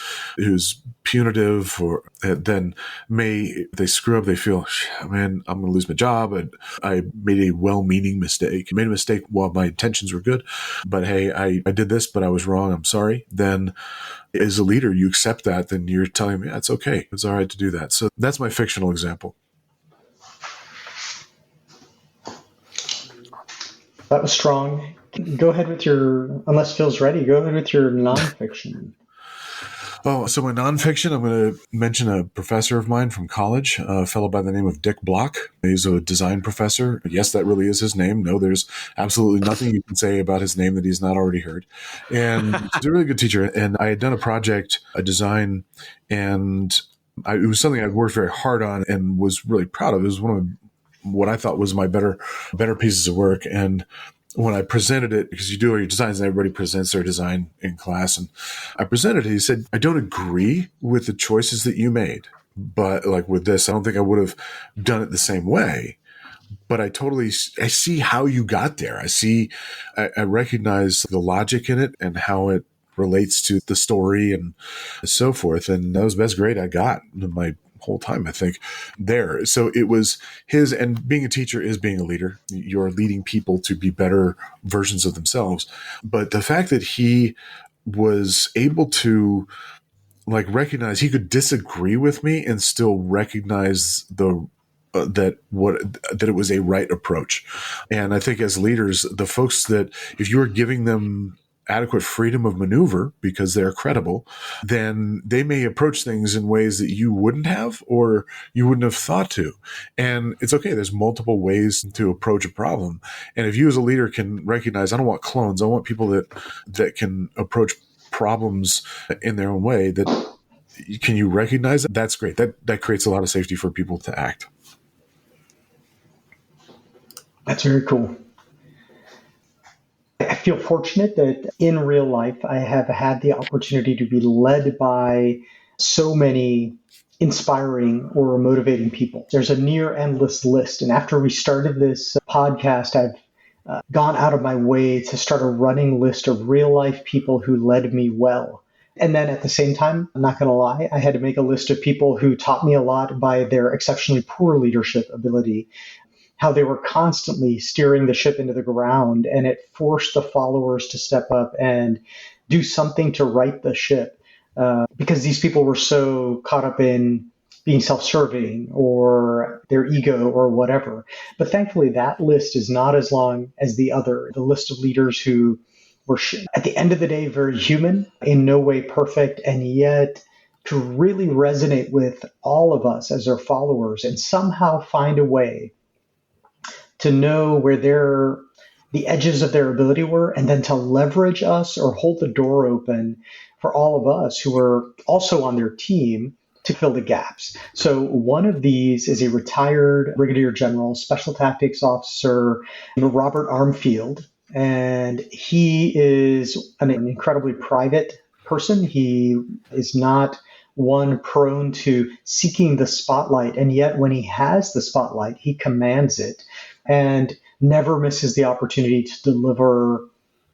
punitive, or then if they screw up, they feel, man, I'm going to lose my job. And I made a well-meaning mistake. I made a mistake while my intentions were good, but hey, I did this, but I was wrong. I'm sorry. Then as a leader, you accept that. Then you're telling me, yeah, it's okay. It's all right to do that. So that's my fictional example. That was strong. Go ahead with unless Phil's ready, go ahead with your nonfiction. Oh, so my nonfiction, I'm going to mention a professor of mine from college, a fellow by the name of Dick Block. He's a design professor. Yes, that really is his name. No, there's absolutely nothing you can say about his name that he's not already heard. And he's a really good teacher. And I had done a design, and it was something I'd worked very hard on and was really proud of. It was one of what I thought was my better pieces of work. And when I presented it, because you do all your designs and everybody presents their design in class, and I presented it, he said, I don't agree with the choices that you made, but like with this, I don't think I would have done it the same way. But I see how you got there. I recognize the logic in it and how it relates to the story and so forth. And that was the best grade I got in my whole time, I think, there. So it was his, and being a teacher is being a leader. You're leading people to be better versions of themselves. But the fact that he was able to recognize he could disagree with me and still recognize that it was a right approach. And I think as leaders, the folks that if you are giving them adequate freedom of maneuver because they're credible, then they may approach things in ways that you wouldn't have or you wouldn't have thought to. And it's okay. There's multiple ways to approach a problem. And if you as a leader can recognize, I don't want clones. I want people that can approach problems in their own way. Can you recognize that? That's great. That creates a lot of safety for people to act. That's very cool. I feel fortunate that in real life, I have had the opportunity to be led by so many inspiring or motivating people. There's a near endless list. And after we started this podcast, I've gone out of my way to start a running list of real life people who led me well. And then at the same time, I'm not going to lie, I had to make a list of people who taught me a lot by their exceptionally poor leadership ability, how they were constantly steering the ship into the ground, and it forced the followers to step up and do something to right the ship because these people were so caught up in being self-serving or their ego or whatever. But thankfully, that list is not as long as the list of leaders who were, at the end of the day, very human, in no way perfect, and yet to really resonate with all of us as their followers and somehow find a way to know where the edges of their ability were, and then to leverage us or hold the door open for all of us who are also on their team to fill the gaps. So one of these is a retired Brigadier General, Special Tactics Officer, Robert Armfield, and he is an incredibly private person. He is not one prone to seeking the spotlight, and yet when he has the spotlight, he commands it and never misses the opportunity to deliver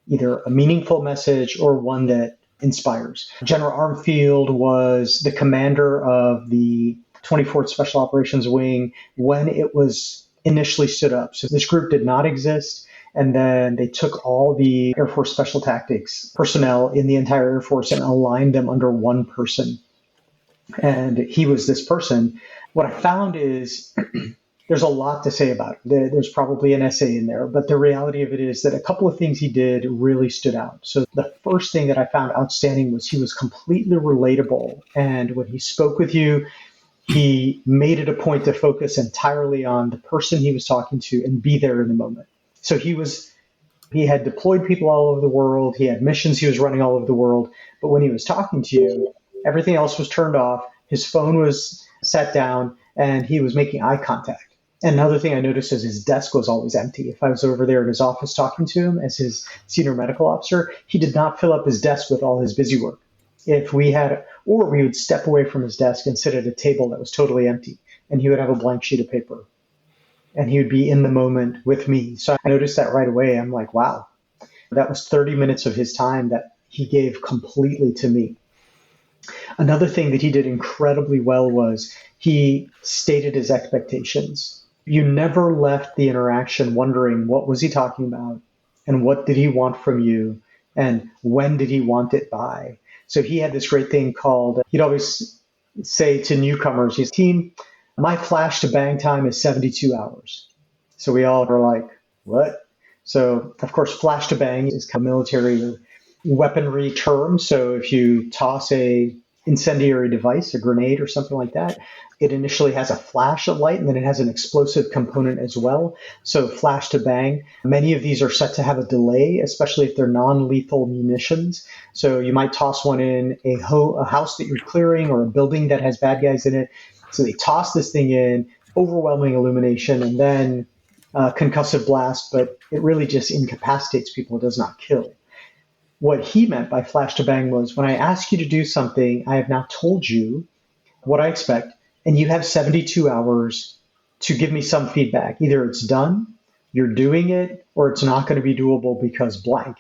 either a meaningful message or one that inspires. General Armfield was the commander of the 24th Special Operations Wing when it was initially stood up. So this group did not exist. And then they took all the Air Force Special Tactics personnel in the entire Air Force and aligned them under one person. And he was this person. What I found is there's a lot to say about it. There's probably an essay in there, but the reality of it is that a couple of things he did really stood out. So the first thing that I found outstanding was he was completely relatable. And when he spoke with you, he made it a point to focus entirely on the person he was talking to and be there in the moment. So he had deployed people all over the world. He had missions he was running all over the world. But when he was talking to you, everything else was turned off. His phone was set down and he was making eye contact. And another thing I noticed is his desk was always empty. If I was over there in his office talking to him as his senior medical officer, he did not fill up his desk with all his busy work. We would step away from his desk and sit at a table that was totally empty, and he would have a blank sheet of paper. And he would be in the moment with me. So I noticed that right away. I'm like, wow, that was 30 minutes of his time that he gave completely to me. Another thing that he did incredibly well was he stated his expectations. You never left the interaction wondering what was he talking about and what did he want from you and when did he want it by. So he had this great thing called, he'd always say to newcomers, his team, my flash to bang time is 72 hours. So we all were like, what? So, of course, flash to bang is a military weaponry term. So if you toss a incendiary device, a grenade or something like that, it initially has a flash of light and then it has an explosive component as well. So flash to bang, many of these are set to have a delay, especially if they're non-lethal munitions. So you might toss one in a house that you're clearing or a building that has bad guys in it. So they toss this thing in, overwhelming illumination, and then concussive blast, but it really just incapacitates people. It does not kill. What he meant by flash to bang was, when I ask you to do something, I have now told you what I expect, and you have 72 hours to give me some feedback. Either it's done, you're doing it, or it's not going to be doable because blank.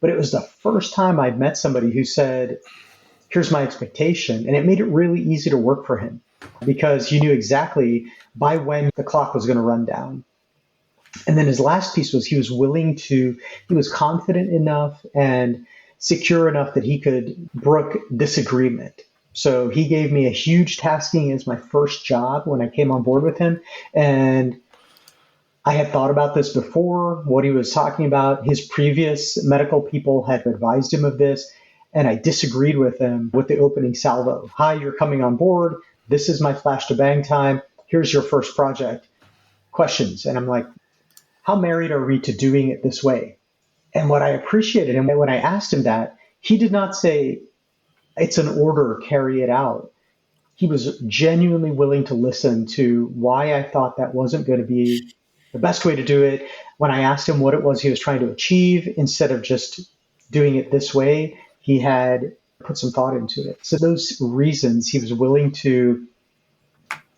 But it was the first time I'd met somebody who said, here's my expectation. And it made it really easy to work for him because you knew exactly by when the clock was going to run down. And then his last piece was he was confident enough and secure enough that he could brook disagreement. So he gave me a huge tasking as my first job when I came on board with him. And I had thought about this before, what he was talking about. His previous medical people had advised him of this, and I disagreed with him with the opening salvo. Hi, you're coming on board. This is my flash to bang time. Here's your first project. Questions. And I'm like, how married are we to doing it this way? And what I appreciated, and when I asked him that, he did not say, it's an order, carry it out. He was genuinely willing to listen to why I thought that wasn't going to be the best way to do it. When I asked him what it was he was trying to achieve, instead of just doing it this way, he had put some thought into it. So those reasons, he was willing to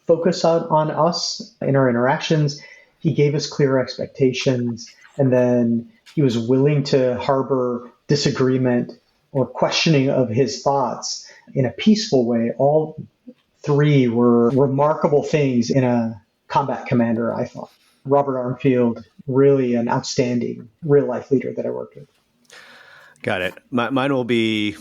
focus on us in our interactions. He gave us clear expectations, and then he was willing to harbor disagreement or questioning of his thoughts in a peaceful way. All three were remarkable things in a combat commander, I thought. Robert Armfield, really an outstanding real-life leader that I worked with. Got it. Mine will be,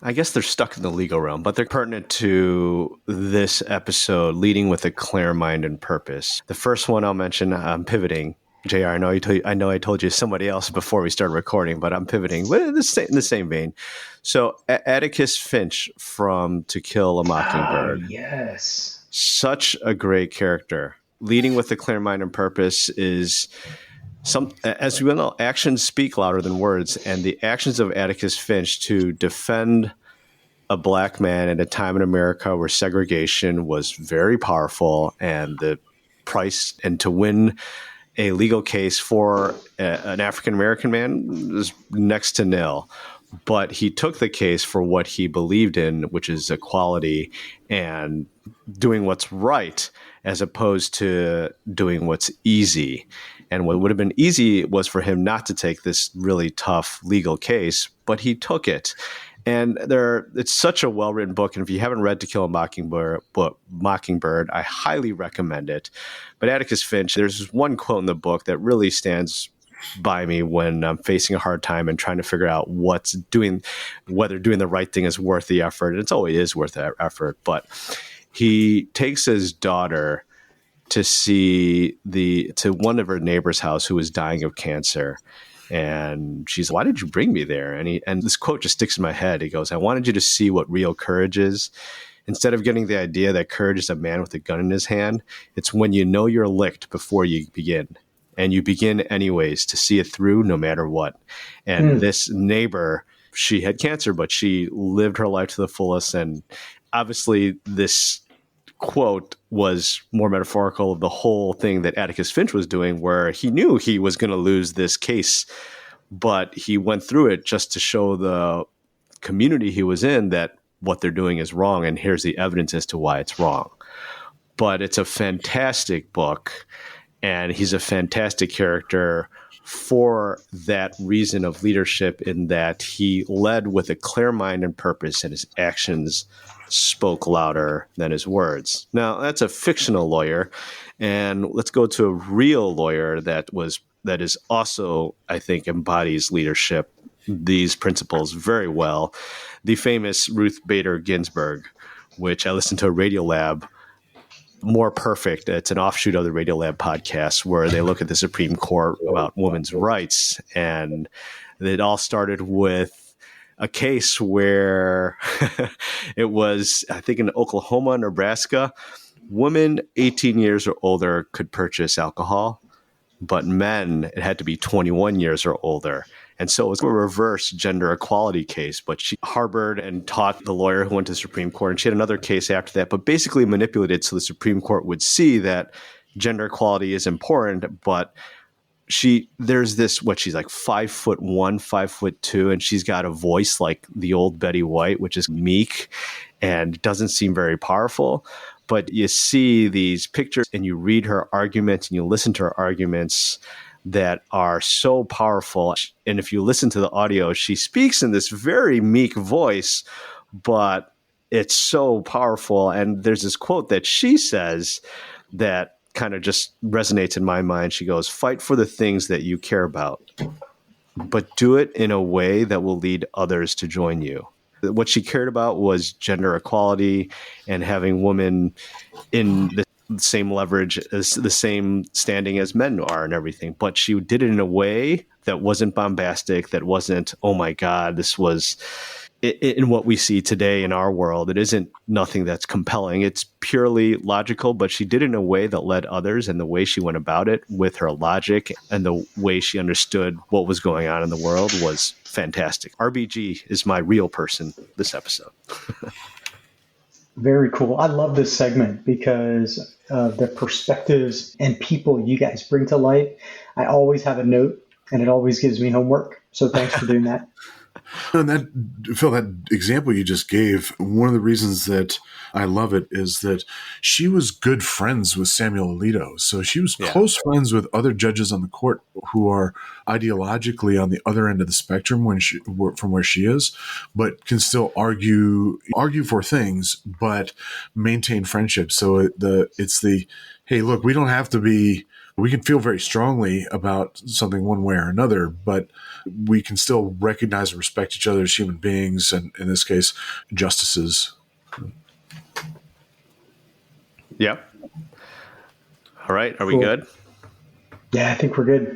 I guess they're stuck in the legal realm, but they're pertinent to this episode, leading with a clear mind and purpose. The first one I'll mention, I'm pivoting. JR, I know I told you somebody else before we started recording, but I'm pivoting in the same vein. So Atticus Finch from To Kill a Mockingbird. Oh, yes. Such a great character. Leading with a clear mind and purpose is as we know, actions speak louder than words, and the actions of Atticus Finch to defend a black man at a time in America where segregation was very powerful, and the price, and to win a legal case for an African-American man was next to nil. But he took the case for what he believed in, which is equality and doing what's right, as opposed to doing what's easy. And what would have been easy was for him not to take this really tough legal case, but he took it. And it's such a well-written book. And if you haven't read To Kill a Mockingbird, I highly recommend it. But Atticus Finch, there's this one quote in the book that really stands by me when I'm facing a hard time and trying to figure out whether doing the right thing is worth the effort. And it's always is worth the effort. But he takes his daughter to one of her neighbor's house who was dying of cancer. And she's, why did you bring me there? And this quote just sticks in my head. He goes, I wanted you to see what real courage is. Instead of getting the idea that courage is a man with a gun in his hand, it's when you know you're licked before you begin. And you begin anyways to see it through no matter what. And this neighbor, she had cancer, but she lived her life to the fullest. And obviously this quote was more metaphorical of the whole thing that Atticus Finch was doing, where he knew he was going to lose this case, but he went through it just to show the community he was in that what they're doing is wrong, and here's the evidence as to why it's wrong. But it's a fantastic book, and he's a fantastic character for that reason of leadership, in that he led with a clear mind and purpose, and his actions spoke louder than his words. Now, that's a fictional lawyer, and let's go to a real lawyer that is also, I think, embodies leadership, these principles very well. The famous Ruth Bader Ginsburg, which I listened to a Radio Lab More Perfect. It's an offshoot of the Radiolab podcast where they look at the Supreme Court about women's rights. And it all started with a case where it was, I think in Oklahoma, Nebraska, women 18 years or older could purchase alcohol, but men, it had to be 21 years or older. And so it was a reverse gender equality case, but she harbored and taught the lawyer who went to the Supreme Court. And she had another case after that, but basically manipulated so the Supreme Court would see that gender equality is important, but there's this, she's like 5'1", 5'2", and she's got a voice like the old Betty White, which is meek and doesn't seem very powerful. But you see these pictures and you read her arguments and you listen to her arguments that are so powerful. And if you listen to the audio, she speaks in this very meek voice, but it's so powerful. And there's this quote that she says that kind of just resonates in my mind. She goes, "Fight for the things that you care about, but do it in a way that will lead others to join you." What she cared about was gender equality and having women in the same leverage, as the same standing as men are and everything. But she did it in a way that wasn't bombastic, that wasn't, oh my God, this was in what we see today in our world. It isn't nothing that's compelling. It's purely logical, but she did it in a way that led others, and the way she went about it with her logic and the way she understood what was going on in the world was fantastic. RBG is my real person this episode. Very cool. I love this segment because of the perspectives and people you guys bring to light. I always have a note, and it always gives me homework. So thanks for doing that. And that, Phil, that example you just gave, one of the reasons that I love it is that she was good friends with Samuel Alito. So she was close friends with other judges on the court who are ideologically on the other end of the spectrum from where she is, but can still argue for things, but maintain friendship. So hey, look, we don't have to be. We can feel very strongly about something one way or another, but we can still recognize and respect each other as human beings, and in this case, justices. Yep. All right. Are we good? Yeah, I think we're good.